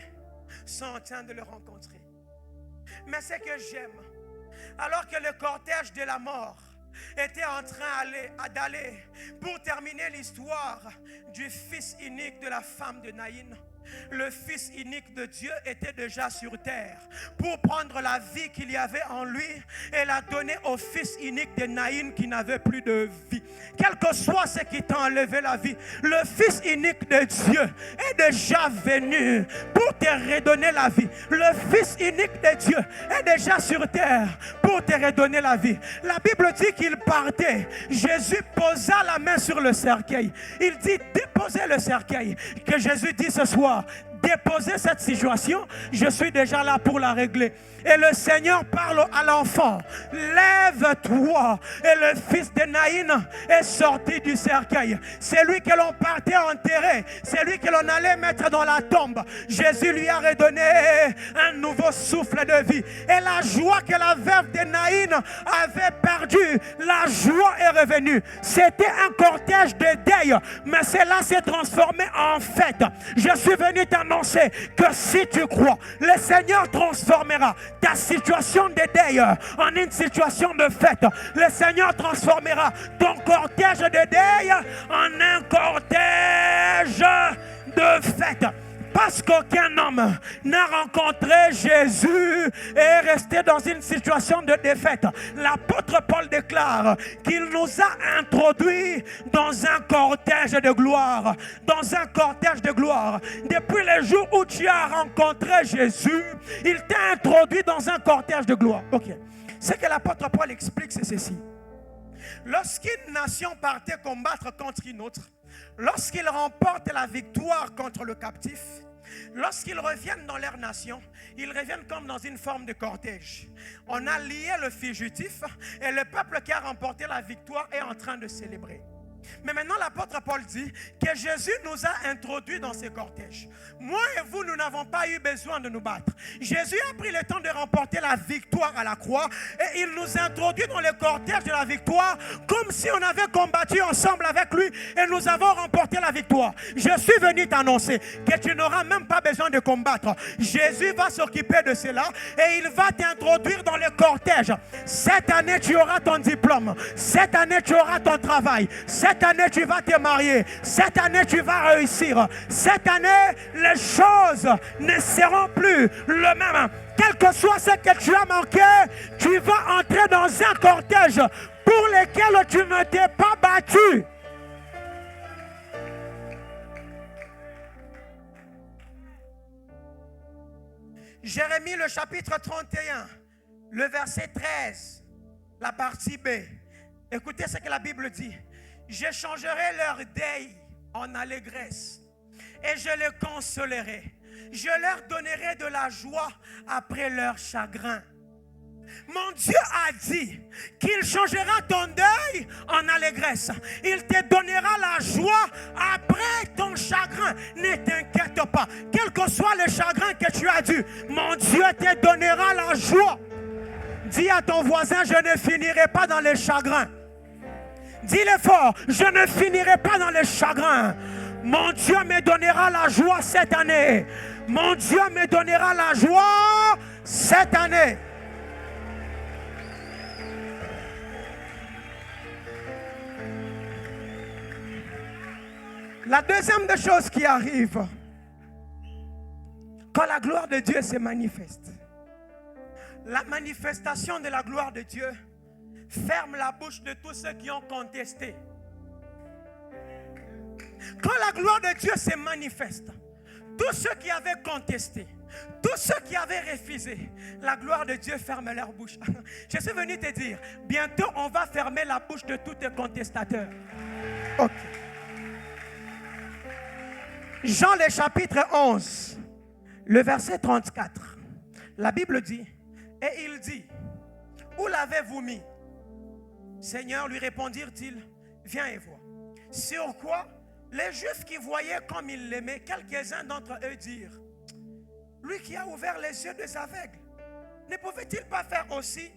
[SPEAKER 1] sont en train de le rencontrer. Mais ce que j'aime, alors que le cortège de la mort était en train d'aller pour terminer l'histoire du fils unique de la femme de Naïn, le fils unique de Dieu était déjà sur terre pour prendre la vie qu'il y avait en lui et la donner au fils unique de Naïn qui n'avait plus de vie. Quel que soit ce qui t'a enlevé la vie, le fils unique de Dieu est déjà venu pour te redonner la vie. Le fils unique de Dieu est déjà sur terre pour te redonner la vie. La Bible dit qu'il partait. Jésus posa la main sur le cercueil. Il dit déposez le cercueil. Que Jésus dit ce soir, déposer cette situation, je suis déjà là pour la régler. Et le Seigneur parle à l'enfant, lève-toi. Et le fils de Naïn est sorti du cercueil. C'est lui que l'on partait enterrer, c'est lui que l'on allait mettre dans la tombe. Jésus lui a redonné un nouveau souffle de vie. Et la joie que la veuve de Naïn avait perdue, la joie est revenue. C'était un cortège de deuil, mais cela s'est transformé en fête. Je suis venu t'annoncer que si tu crois, le Seigneur transformera ta situation de deuil en une situation de fête. Le Seigneur transformera ton cortège de deuil en un cortège de fête. Parce qu'aucun homme n'a rencontré Jésus et est resté dans une situation de défaite. L'apôtre Paul déclare qu'il nous a introduits dans un cortège de gloire. Dans un cortège de gloire. Depuis le jour où tu as rencontré Jésus, il t'a introduit dans un cortège de gloire. Ok. Ce que l'apôtre Paul explique, c'est ceci. Lorsqu'une nation partait combattre contre une autre, lorsqu'ils remportent la victoire contre le captif, lorsqu'ils reviennent dans leur nation, ils reviennent comme dans une forme de cortège. On a lié le fugitif et le peuple qui a remporté la victoire est en train de célébrer. Mais maintenant l'apôtre Paul dit que Jésus nous a introduits dans ces cortèges. Moi et vous, nous n'avons pas eu besoin de nous battre. Jésus a pris le temps de remporter la victoire à la croix et il nous introduit dans le cortège de la victoire comme si on avait combattu ensemble avec lui et nous avons remporté la victoire. Je suis venu t'annoncer que tu n'auras même pas besoin de combattre. Jésus va s'occuper de cela et il va t'introduire dans le cortège. Cette année tu auras ton diplôme. Cette année tu auras ton travail. Cette année, tu vas te marier. Cette année, tu vas réussir. Cette année, les choses ne seront plus le même. Quel que soit ce que tu as manqué, tu vas entrer dans un cortège pour lequel tu ne t'es pas battu. Jérémie, le chapitre 31, le verset 13, la partie B. Écoutez ce que la Bible dit. Je changerai leur deuil en allégresse et je les consolerai. Je leur donnerai de la joie après leur chagrin. Mon Dieu a dit qu'il changera ton deuil en allégresse. Il te donnera la joie après ton chagrin. Ne t'inquiète pas. Quel que soit le chagrin que tu as dû, mon Dieu te donnera la joie. Dis à ton voisin, je ne finirai pas dans les chagrins. Dis-le fort, je ne finirai pas dans les chagrins. Mon Dieu me donnera la joie cette année. Mon Dieu me donnera la joie cette année. La deuxième des choses qui arrive, quand la gloire de Dieu se manifeste, la manifestation de la gloire de Dieu ferme la bouche de tous ceux qui ont contesté. Quand la gloire de Dieu se manifeste, tous ceux qui avaient contesté, tous ceux qui avaient refusé, la gloire de Dieu ferme leur bouche. Je suis venu te dire, bientôt on va fermer la bouche de tous tes contestateurs. Ok. Jean le chapitre 11, le verset 34. La Bible dit, et il dit, où l'avez-vous mis? Seigneur, lui répondirent-ils, viens et vois. Sur quoi les Juifs qui voyaient comme il l'aimait, quelques-uns d'entre eux dirent, lui qui a ouvert les yeux des aveugles, ne pouvait-il pas faire aussi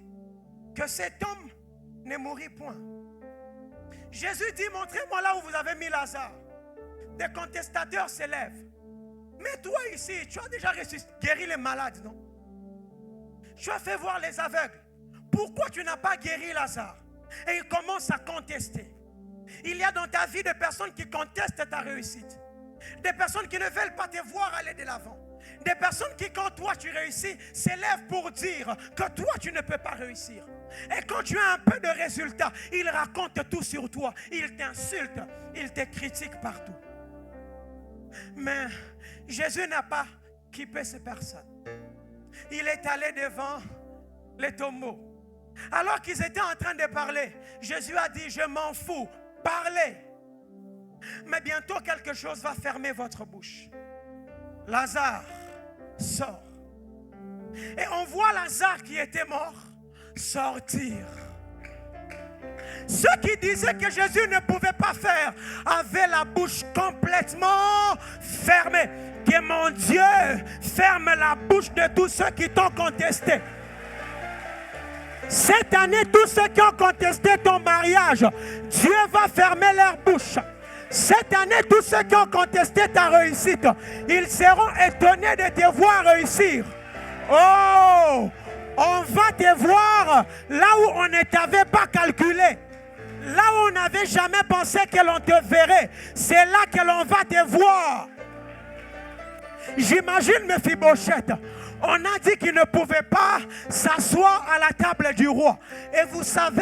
[SPEAKER 1] que cet homme ne mourrit point? Jésus dit, montrez-moi là où vous avez mis Lazare. Des contestateurs s'élèvent. Mais toi ici, tu as déjà guéri les malades, non? Tu as fait voir les aveugles. Pourquoi tu n'as pas guéri Lazare? Et il commence à contester. Il y a dans ta vie des personnes qui contestent ta réussite. Des personnes qui ne veulent pas te voir aller de l'avant. Des personnes qui, quand toi tu réussis, s'élèvent pour dire que toi tu ne peux pas réussir. Et quand tu as un peu de résultats, ils racontent tout sur toi. Ils t'insultent, ils te critiquent partout. Mais Jésus n'a pas kippé ces personnes. Il est allé devant les tombeaux. Alors qu'ils étaient en train de parler, Jésus a dit, je m'en fous, parlez. Mais bientôt quelque chose va fermer votre bouche. Lazare sort. Et on voit Lazare qui était mort sortir. Ceux qui disaient que Jésus ne pouvait pas faire avaient la bouche complètement fermée. Que mon Dieu ferme la bouche de tous ceux qui t'ont contesté. Cette année, tous ceux qui ont contesté ton mariage, Dieu va fermer leur bouche. Cette année, tous ceux qui ont contesté ta réussite, ils seront étonnés de te voir réussir. Oh, on va te voir là où on ne t'avait pas calculé. Là où on n'avait jamais pensé que l'on te verrait. C'est là que l'on va te voir. J'imagine Mephibosheth. On a dit qu'il ne pouvait pas s'asseoir à la table du roi. Et vous savez,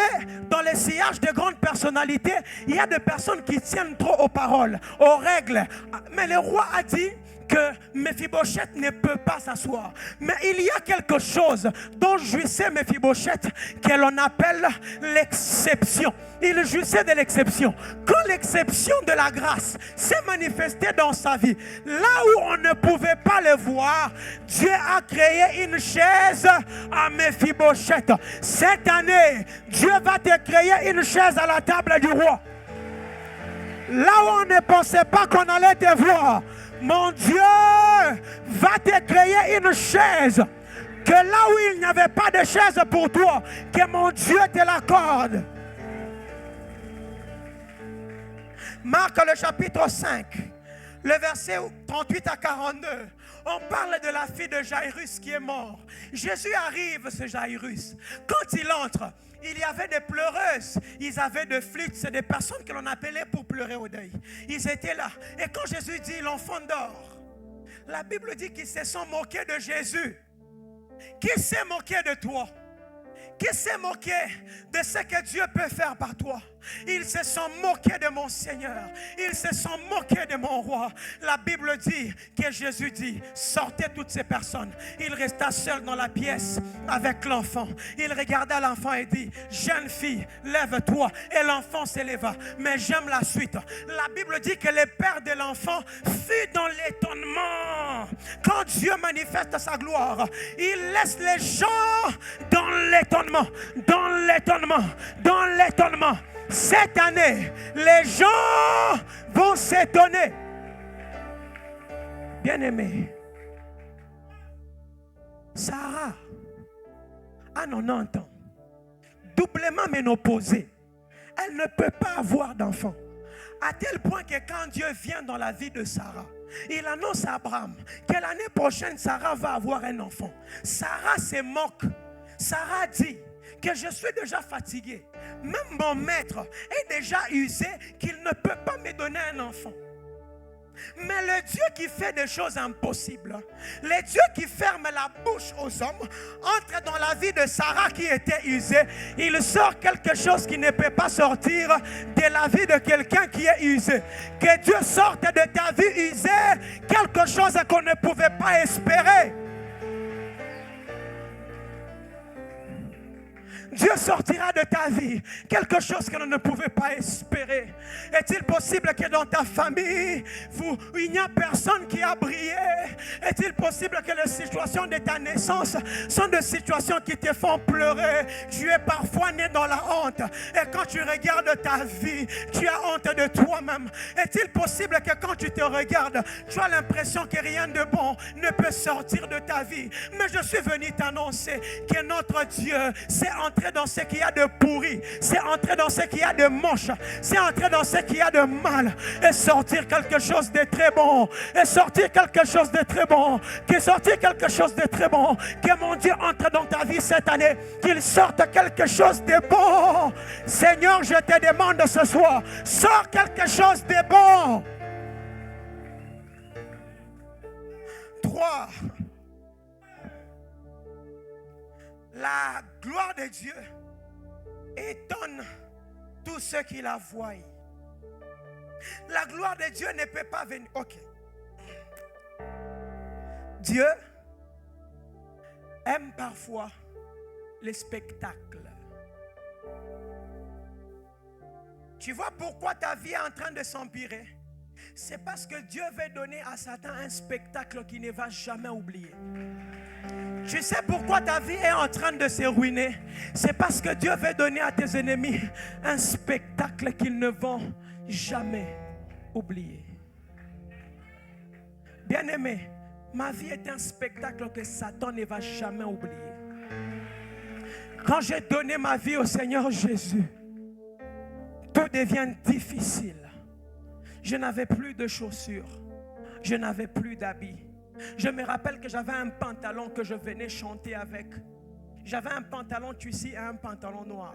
[SPEAKER 1] dans les sillages de grandes personnalités, il y a des personnes qui tiennent trop aux paroles, aux règles. Mais le roi a dit que Mephibosheth ne peut pas s'asseoir. Mais il y a quelque chose dont jouissait Mephibosheth que l'on appelle l'exception. Il jouissait de l'exception. Quand l'exception de la grâce s'est manifestée dans sa vie, là où on ne pouvait pas le voir, Dieu a créé une chaise à Mephibosheth. Cette année, Dieu va te créer une chaise à la table du roi. Là où on ne pensait pas qu'on allait te voir, mon Dieu va te créer une chaise. Que là où il n'y avait pas de chaise pour toi, que mon Dieu te l'accorde. Marc le chapitre 5, le verset 38 à 42. On parle de la fille de Jairus qui est mort. Jésus arrive, ce Jairus. Quand il entre, il y avait des pleureuses, ils avaient des flûtes, c'est des personnes que l'on appelait pour pleurer au deuil. Ils étaient là. Et quand Jésus dit l'enfant dort, la Bible dit qu'ils se sont moqués de Jésus. Qui s'est moqué de toi? Qui s'est moqué de ce que Dieu peut faire par toi? Ils se sont moqués de mon Seigneur. Ils se sont moqués de mon roi. La Bible dit que Jésus dit, sortez toutes ces personnes. Il resta seul dans la pièce avec l'enfant. Il regarda l'enfant et dit, jeune fille, lève-toi. Et l'enfant s'éleva. Mais j'aime la suite. La Bible dit que le père de l'enfant fut dans l'étonnement. Quand Dieu manifeste sa gloire, il laisse les gens dans l'étonnement. Dans l'étonnement. Dans l'étonnement. Cette année, les gens vont s'étonner. Bien-aimé, Sarah a 90 ans, doublement ménopausée. Elle ne peut pas avoir d'enfant. À tel point que quand Dieu vient dans la vie de Sarah, il annonce à Abraham que l'année prochaine, Sarah va avoir un enfant. Sarah se moque. Sarah dit que je suis déjà fatigué. Même mon maître est déjà usé qu'il ne peut pas me donner un enfant. Mais le Dieu qui fait des choses impossibles, le Dieu qui ferme la bouche aux hommes, entre dans la vie de Sarah qui était usée. Il sort quelque chose qui ne peut pas sortir de la vie de quelqu'un qui est usé. Que Dieu sorte de ta vie usée quelque chose qu'on ne pouvait pas espérer. Dieu sortira de ta vie quelque chose que l'on ne pouvait pas espérer. Est-il possible que dans ta famille, il n'y a personne qui a brillé? Est-il possible que les situations de ta naissance sont des situations qui te font pleurer? Tu es parfois né dans la honte. Et quand tu regardes ta vie, tu as honte de toi-même. Est-il possible que quand tu te regardes, tu as l'impression que rien de bon ne peut sortir de ta vie? Mais je suis venu t'annoncer que notre Dieu s'est entré dans ce qu'il y a de pourri, c'est entrer dans ce qu'il y a de moche, c'est entrer dans ce qu'il y a de mal et sortir quelque chose de très bon, et sortir quelque chose de très bon, que sortir quelque chose de très bon, que mon Dieu entre dans ta vie cette année, qu'il sorte quelque chose de bon. Seigneur, je te demande ce soir, sors quelque chose de bon. 3. La gloire de Dieu étonne tous ceux qui la voient. La gloire de Dieu ne peut pas venir. Ok. Dieu aime parfois les spectacles. Tu vois pourquoi ta vie est en train de s'empirer? C'est parce que Dieu veut donner à Satan un spectacle qu'il ne va jamais oublier. Tu sais pourquoi ta vie est en train de se ruiner? C'est parce que Dieu veut donner à tes ennemis un spectacle qu'ils ne vont jamais oublier. Bien-aimé, ma vie est un spectacle que Satan ne va jamais oublier. Quand j'ai donné ma vie au Seigneur Jésus, tout devient difficile. Je n'avais plus de chaussures, je n'avais plus d'habits. Je me rappelle que j'avais un pantalon que je venais chanter avec. J'avais un pantalon tissu et un pantalon noir.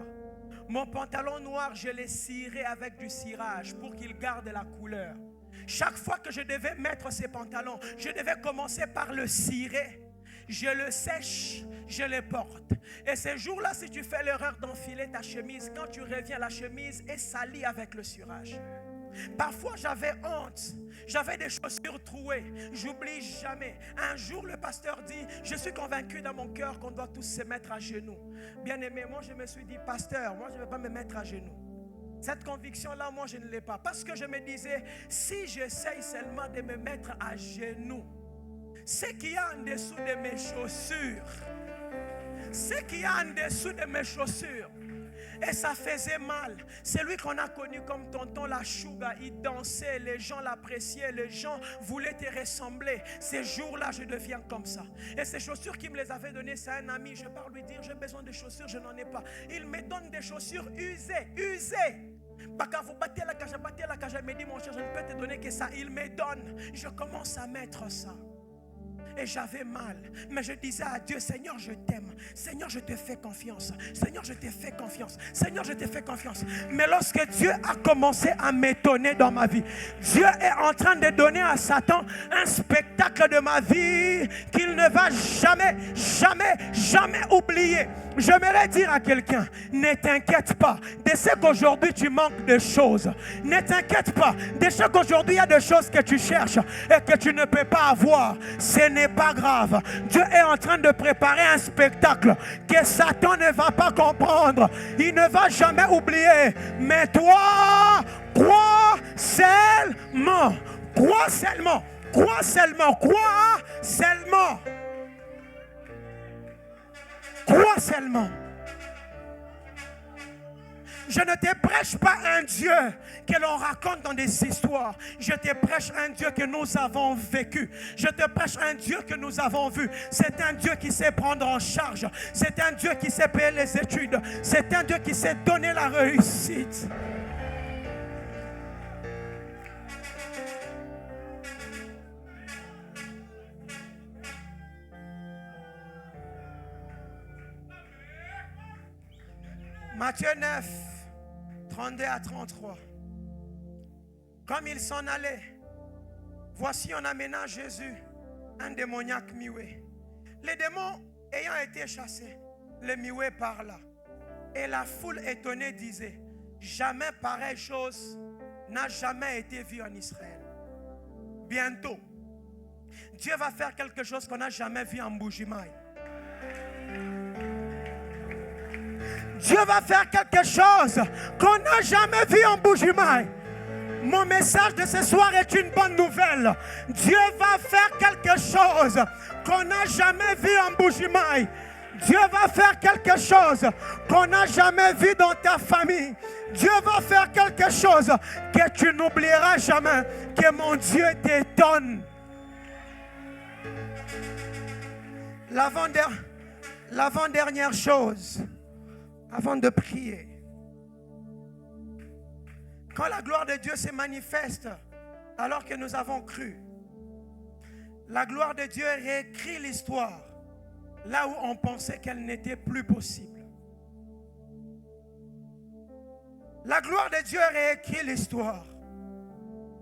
[SPEAKER 1] Mon pantalon noir, je l'ai ciré avec du cirage pour qu'il garde la couleur. Chaque fois que je devais mettre ces pantalons, je devais commencer par le cirer. Je le sèche, je le porte. Et ce jour-là, si tu fais l'erreur d'enfiler ta chemise, quand tu reviens, la chemise est salie avec le cirage. Parfois j'avais honte, j'avais des chaussures trouées. J'oublie jamais. Un jour le pasteur dit: je suis convaincu dans mon cœur qu'on doit tous se mettre à genoux. Bien aimé, moi je me suis dit: pasteur, moi je ne vais pas me mettre à genoux. Cette conviction-là, moi je ne l'ai pas. Parce que je me disais, si j'essaye seulement de me mettre à genoux, ce qu'il y a en dessous de mes chaussures, ce qu'il y a en dessous de mes chaussures, et ça faisait mal. Celui qu'on a connu comme tonton la Chouga, il dansait, les gens l'appréciaient, les gens voulaient te ressembler. Ces jours-là, je deviens comme ça. Et ces chaussures qu'il me les avait données, c'est un ami. Je pars lui dire: j'ai besoin de chaussures, je n'en ai pas. Il me donne des chaussures usées. Quand vous battez la cage, il me dit: mon cher, je ne peux te donner que ça. Il me donne. Je commence à mettre ça. Et j'avais mal. Mais je disais à Dieu: Seigneur, je t'aime. Seigneur, je te fais confiance. Seigneur, je te fais confiance. Seigneur, je te fais confiance. Mais lorsque Dieu a commencé à m'étonner dans ma vie, Dieu est en train de donner à Satan un spectacle de ma vie qu'il ne va jamais oublier. J'aimerais dire à quelqu'un: ne t'inquiète pas de ce qu'aujourd'hui tu manques de choses. Ne t'inquiète pas de ce qu'aujourd'hui il y a des choses que tu cherches et que tu ne peux pas avoir. Ce n'est pas grave. Dieu est en train de préparer un spectacle que Satan ne va pas comprendre. Il ne va jamais oublier. Mais toi, crois seulement. Crois seulement. Crois seulement. Crois seulement. Crois seulement. Je ne te prêche pas un Dieu que l'on raconte dans des histoires. Je te prêche un Dieu que nous avons vécu. Je te prêche un Dieu que nous avons vu. C'est un Dieu qui sait prendre en charge. C'est un Dieu qui sait payer les études. C'est un Dieu qui sait donner la réussite. Matthieu 9, 32 à 33. Comme il s'en allait, voici on amena à Jésus un démoniaque muet. Les démons ayant été chassés, le muet parla. Et la foule étonnée disait, jamais pareille chose n'a jamais été vue en Israël. Bientôt, Dieu va faire quelque chose qu'on n'a jamais vu en Mbuji-Mayi. Dieu va faire quelque chose qu'on n'a jamais vu en Mbuji-Mayi. Mon message de ce soir est une bonne nouvelle. Dieu va faire quelque chose qu'on n'a jamais vu en Mbuji-Mayi. Dieu va faire quelque chose qu'on n'a jamais vu dans ta famille. Dieu va faire quelque chose que tu n'oublieras jamais. Que mon Dieu t'étonne. L'avant-dernière chose, avant de prier. Quand la gloire de Dieu se manifeste, alors que nous avons cru, la gloire de Dieu réécrit l'histoire là où on pensait qu'elle n'était plus possible. La gloire de Dieu réécrit l'histoire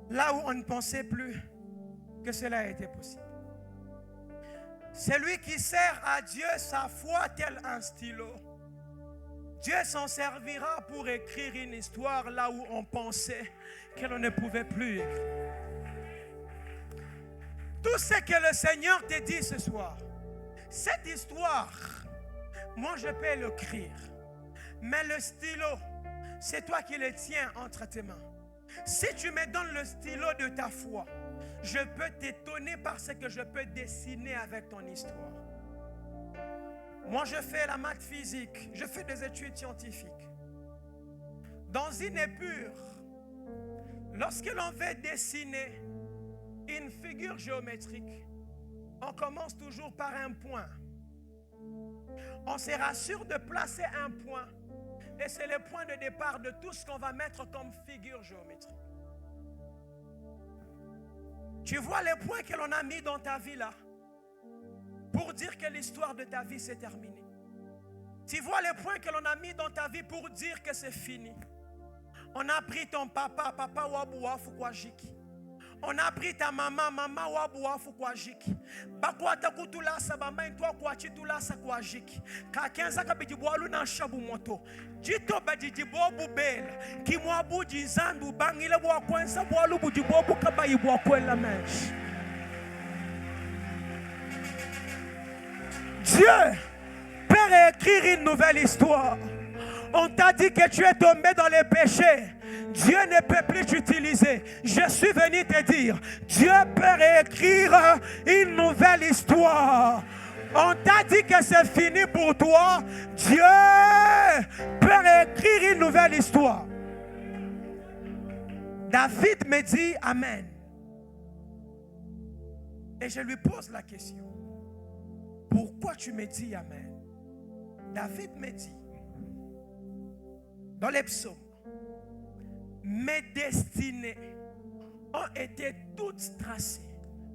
[SPEAKER 1] là où on ne pensait plus que cela était possible. Celui qui sert à Dieu sa foi tel un stylo, Dieu s'en servira pour écrire une histoire là où on pensait que l'on ne pouvait plus écrire. Tout ce que le Seigneur te dit ce soir, cette histoire, moi je peux l'écrire, mais le stylo, c'est toi qui le tiens entre tes mains. Si tu me donnes le stylo de ta foi, je peux t'étonner parce que je peux dessiner avec ton histoire. Moi, je fais la maths physique, je fais des études scientifiques. Dans une épure, lorsque l'on veut dessiner une figure géométrique, on commence toujours par un point. On se rassure de placer un point et c'est le point de départ de tout ce qu'on va mettre comme figure géométrique. Tu vois les points que l'on a mis dans ta vie là pour dire que l'histoire de ta vie s'est terminée. Tu vois les points que l'on a mis dans ta vie pour dire que c'est fini. On a pris ton papa, papa wabuwa fukwajiki. On a pris ta maman, maman wabuwa fukwajiki. Bakwata kutulasa bama intwa kwachi tulasa kwajiki. Kakenza kabijibwalu na shabu moto. Jito bajijibobu bela. Kimwabu jinzandu bangile bwa kwensa bwalu bujibobu kabayi bwa kwela mesh. Dieu peut réécrire une nouvelle histoire. On t'a dit que tu es tombé dans les péchés. Dieu ne peut plus t'utiliser. Je suis venu te dire, Dieu peut réécrire une nouvelle histoire. On t'a dit que c'est fini pour toi. Dieu peut réécrire une nouvelle histoire. David me dit Amen. Et je lui pose la question. Pourquoi tu me dis Amen? David me dit dans les psaumes, mes destinées ont été toutes tracées.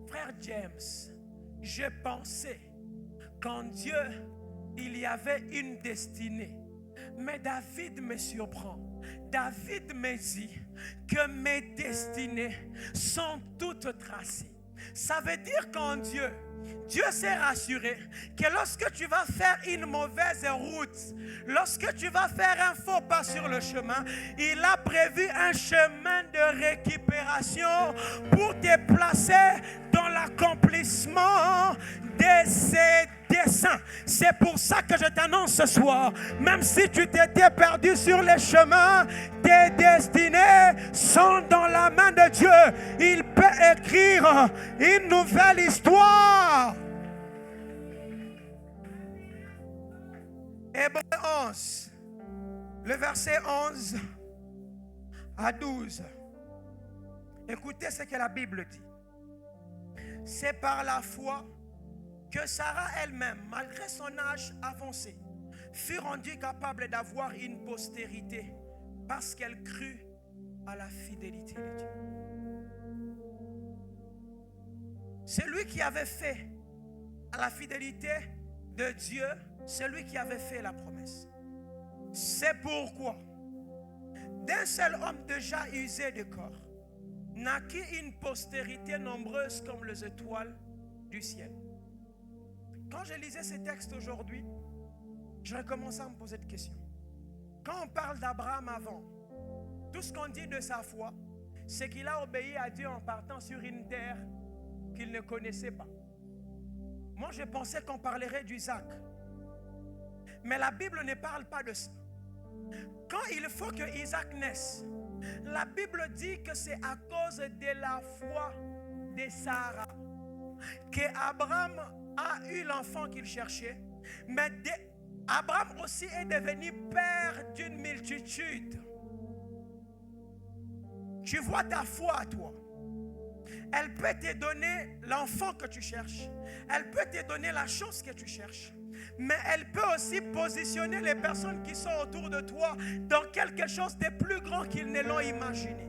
[SPEAKER 1] Frère James, je pensais qu'en Dieu, il y avait une destinée. Mais David me surprend. David me dit que mes destinées sont toutes tracées. Ça veut dire qu'en Dieu, Dieu s'est rassuré que lorsque tu vas faire une mauvaise route, lorsque tu vas faire un faux pas sur le chemin, il a prévu un chemin de récupération pour te placer dans l'accomplissement de ses desseins. C'est pour ça que je t'annonce ce soir, même si tu t'étais perdu sur les chemins, tes destinées sont dans la main de Dieu. Il peut écrire une nouvelle histoire. Hébreux 11, le verset 11 à 12. Écoutez ce que la Bible dit. C'est par la foi que Sarah elle-même, malgré son âge avancé, fut rendue capable d'avoir une postérité parce qu'elle crut à la fidélité de Dieu. C'est lui qui avait fait à la fidélité de Dieu, c'est lui qui avait fait la promesse. C'est pourquoi, d'un seul homme déjà usé de corps, naquit une postérité nombreuse comme les étoiles du ciel. Quand je lisais ces textes aujourd'hui, je recommençais à me poser des questions. Quand on parle d'Abraham avant, tout ce qu'on dit de sa foi, c'est qu'il a obéi à Dieu en partant sur une terre qu'il ne connaissait pas. Moi, je pensais qu'on parlerait d'Isaac. Mais la Bible ne parle pas de ça. Quand il faut que Isaac naisse, la Bible dit que c'est à cause de la foi de Sarah qu'Abraham a eu l'enfant qu'il cherchait. Mais Abraham aussi est devenu père d'une multitude. Tu vois ta foi à toi. Elle peut te donner l'enfant que tu cherches. Elle peut te donner la chose que tu cherches. Mais elle peut aussi positionner les personnes qui sont autour de toi dans quelque chose de plus grand qu'ils ne l'ont imaginé.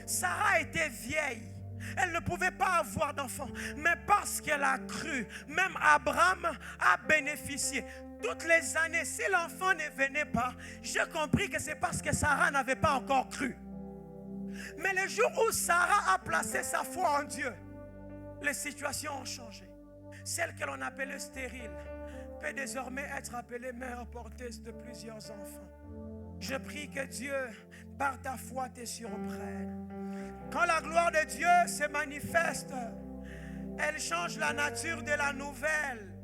[SPEAKER 1] Sarah était vieille. Elle ne pouvait pas avoir d'enfant. Mais parce qu'elle a cru, même Abraham a bénéficié. Toutes les années, si l'enfant ne venait pas, j'ai compris que c'est parce que Sarah n'avait pas encore cru. Mais le jour où Sarah a placé sa foi en Dieu, les situations ont changé. Celle que l'on appelait stérile peut désormais être appelée mère porteuse de plusieurs enfants. Je prie que Dieu, par ta foi, te surprenne. Quand la gloire de Dieu se manifeste, elle change la nature de la nouvelle.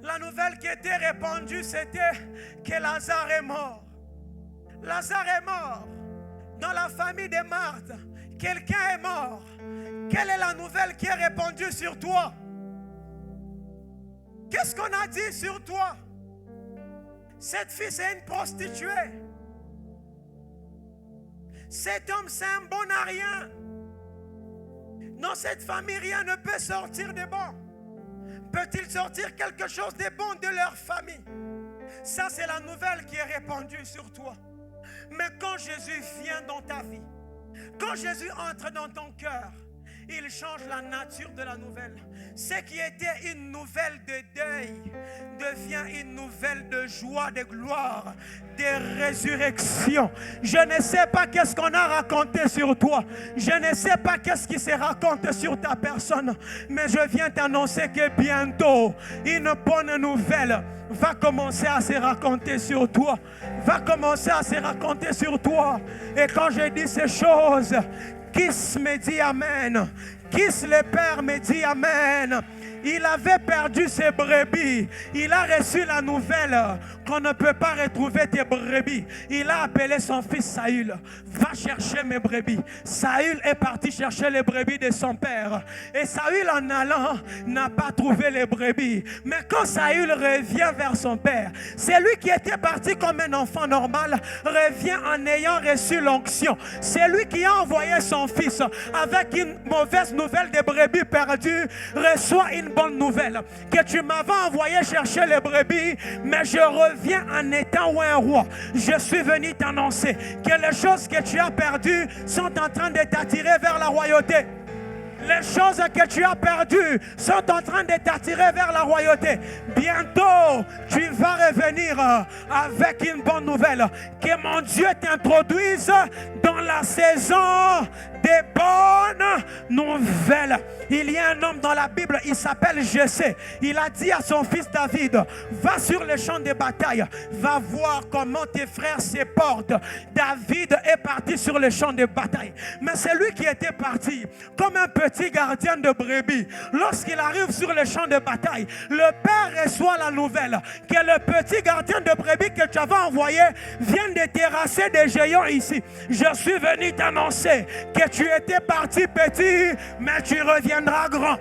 [SPEAKER 1] La nouvelle qui était répandue, c'était que Lazare est mort. Lazare est mort. Dans la famille de Marthe, quelqu'un est mort. Quelle est la nouvelle qui est répandue sur toi? Qu'est-ce qu'on a dit sur toi? Cette fille, c'est une prostituée. Cet homme, c'est un bon à rien. Dans cette famille, rien ne peut sortir de bon. Peut-il sortir quelque chose de bon de leur famille? Ça, c'est la nouvelle qui est répandue sur toi. Mais quand Jésus vient dans ta vie, quand Jésus entre dans ton cœur, il change la nature de la nouvelle. Ce qui était une nouvelle de deuil devient une nouvelle de joie, de gloire, de résurrection. Je ne sais pas qu'est-ce qu'on a raconté sur toi. Je ne sais pas qu'est-ce qui se raconte sur ta personne. Mais je viens t'annoncer que bientôt, une bonne nouvelle va commencer à se raconter sur toi. Va commencer à se raconter sur toi. Et quand je dis ces choses, Kiss me dit Amen. Kiss le Père me dit Amen. Il avait perdu ses brebis. Il a reçu la nouvelle qu'on ne peut pas retrouver tes brebis. Il a appelé son fils Saül. Va chercher mes brebis. Saül est parti chercher les brebis de son père. Et Saül, en allant, n'a pas trouvé les brebis. Mais quand Saül revient vers son père, c'est lui qui était parti comme un enfant normal, revient en ayant reçu l'onction. C'est lui qui a envoyé son fils avec une mauvaise nouvelle des brebis perdues, reçoit une bonne nouvelle, que tu m'avais envoyé chercher les brebis, mais je reviens en étant un roi. Je suis venu t'annoncer que les choses que tu as perdues sont en train de t'attirer vers la royauté. Les choses que tu as perdues sont en train de t'attirer vers la royauté. Bientôt, tu vas revenir avec une bonne nouvelle. Que mon Dieu t'introduise dans la saison des bonnes nouvelles. Il y a un homme dans la Bible, il s'appelle Jessé. Il a dit à son fils David, va sur le champ de bataille, va voir comment tes frères se portent. David est parti sur le champ de bataille. Mais c'est lui qui était parti comme un petit gardien de brebis. Lorsqu'il arrive sur le champ de bataille, le père reçoit la nouvelle que le petit gardien de brebis que tu avais envoyé vient de terrasser des géants ici. Je suis venu t'annoncer que tu étais parti petit, mais tu reviendras grand.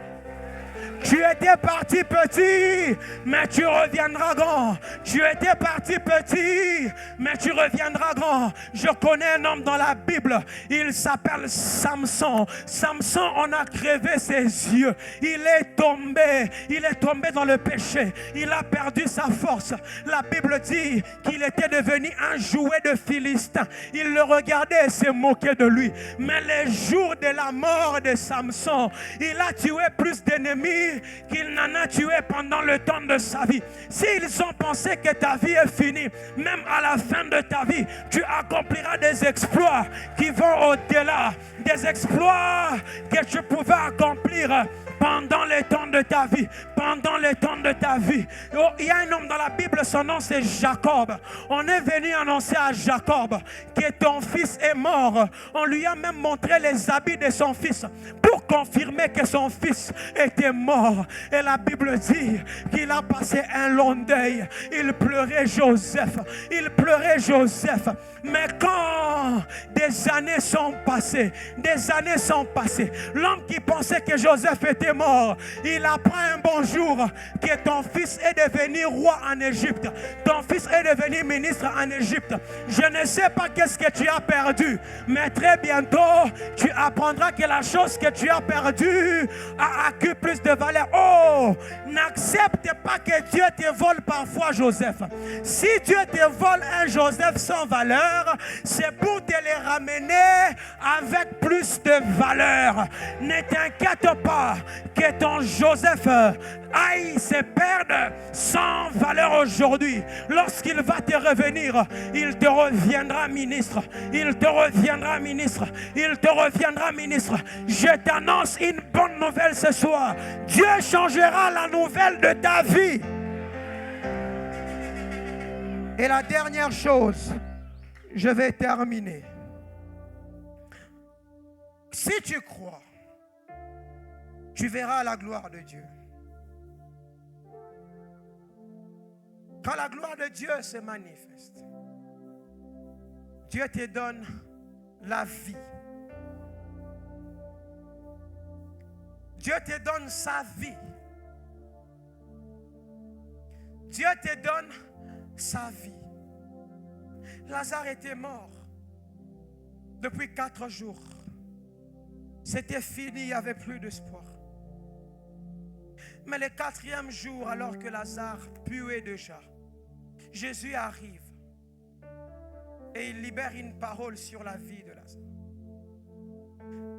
[SPEAKER 1] Tu étais parti petit, mais tu reviendras grand. Tu étais parti petit, mais tu reviendras grand. Je connais un homme dans la Bible, il s'appelle Samson. Samson, on a crevé ses yeux. Il est tombé dans le péché. Il a perdu sa force. La Bible dit qu'il était devenu un jouet de Philistin. Il le regardait et se moquait de lui. Mais les jours de la mort de Samson, il a tué plus d'ennemis dit qu'il n'en a tué pendant le temps de sa vie, s'ils ont pensé que ta vie est finie, même à la fin de ta vie, tu accompliras des exploits qui vont au-delà, des exploits que tu pouvais accomplir pendant les temps de ta vie. Pendant les temps de ta vie. Oh, il y a un homme dans la Bible, son nom c'est Jacob. On est venu annoncer à Jacob que ton fils est mort. On lui a même montré les habits de son fils pour confirmer que son fils était mort. Et la Bible dit qu'il a passé un long deuil. Il pleurait Joseph. Il pleurait Joseph. Mais quand des années sont passées, l'homme qui pensait que Joseph était mort, il apprend un bon jour que ton fils est devenu roi en Égypte. Ton fils est devenu ministre en Égypte. Je ne sais pas qu'est-ce que tu as perdu, mais très bientôt, tu apprendras que la chose que tu as perdue a acquis plus de valeur. Oh, n'accepte pas que Dieu te vole parfois Joseph. Si Dieu te vole un Joseph sans valeur, c'est pour te les ramener avec plus de valeur. Ne t'inquiète pas que ton Joseph aille se perdre sans valeur aujourd'hui. Lorsqu'il va te revenir, il te reviendra ministre. Il te reviendra ministre. Il te reviendra ministre. Je t'annonce une bonne nouvelle ce soir. Dieu changera la nouvelle de ta vie. Et la dernière chose, je vais terminer. Si tu crois, tu verras la gloire de Dieu. Quand la gloire de Dieu se manifeste, Dieu te donne la vie. Dieu te donne sa vie. Dieu te donne sa vie. Lazare était mort depuis 4 jours. C'était fini, il n'y avait plus d'espoir. Mais le 4e jour, alors que Lazare puait déjà, Jésus arrive et il libère une parole sur la vie de Lazare.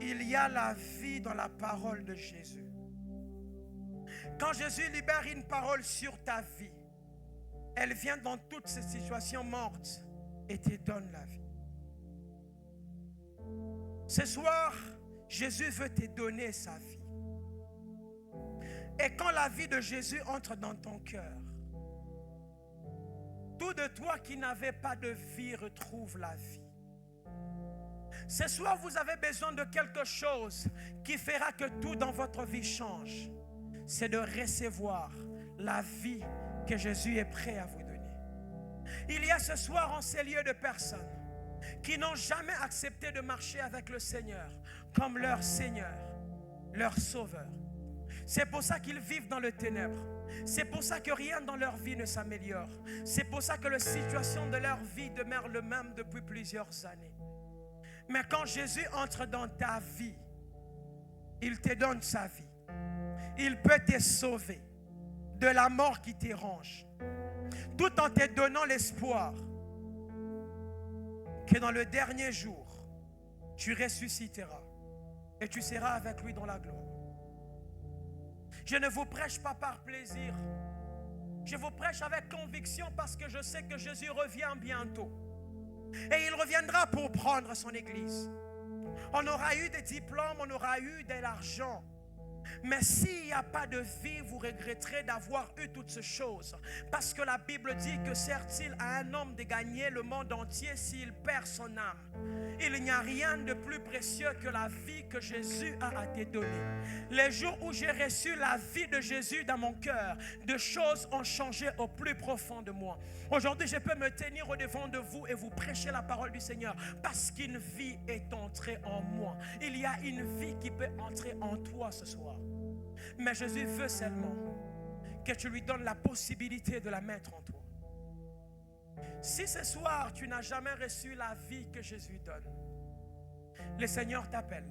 [SPEAKER 1] Il y a la vie dans la parole de Jésus. Quand Jésus libère une parole sur ta vie, elle vient dans toutes ces situations mortes et te donne la vie. Ce soir, Jésus veut te donner sa vie. Et quand la vie de Jésus entre dans ton cœur, tout de toi qui n'avait pas de vie retrouve la vie. Ce soir, vous avez besoin de quelque chose qui fera que tout dans votre vie change. C'est de recevoir la vie que Jésus est prêt à vous donner. Il y a ce soir en ces lieux de personnes qui n'ont jamais accepté de marcher avec le Seigneur comme leur Seigneur, leur Sauveur. C'est pour ça qu'ils vivent dans le ténèbre. C'est pour ça que rien dans leur vie ne s'améliore. C'est pour ça que la situation de leur vie demeure le même depuis plusieurs années. Mais quand Jésus entre dans ta vie, il te donne sa vie. Il peut te sauver de la mort qui t'érange, tout en te donnant l'espoir que dans le dernier jour, tu ressusciteras et tu seras avec lui dans la gloire. Je ne vous prêche pas par plaisir. Je vous prêche avec conviction parce que je sais que Jésus revient bientôt. Et il reviendra pour prendre son église. On aura eu des diplômes, on aura eu de l'argent. Mais s'il n'y a pas de vie, vous regretterez d'avoir eu toutes ces choses. Parce que la Bible dit que sert-il à un homme de gagner le monde entier s'il perd son âme? Il n'y a rien de plus précieux que la vie que Jésus a à te donner. Les jours où j'ai reçu la vie de Jésus dans mon cœur, des choses ont changé au plus profond de moi. Aujourd'hui, je peux me tenir au devant de vous et vous prêcher la parole du Seigneur parce qu'une vie est entrée en moi. Il y a une vie qui peut entrer en toi ce soir. Mais Jésus veut seulement que tu lui donnes la possibilité de la mettre en toi. Si ce soir tu n'as jamais reçu la vie que Jésus donne, le Seigneur t'appelle.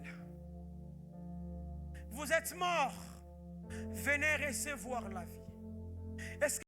[SPEAKER 1] Vous êtes mort, venez recevoir la vie. Est-ce que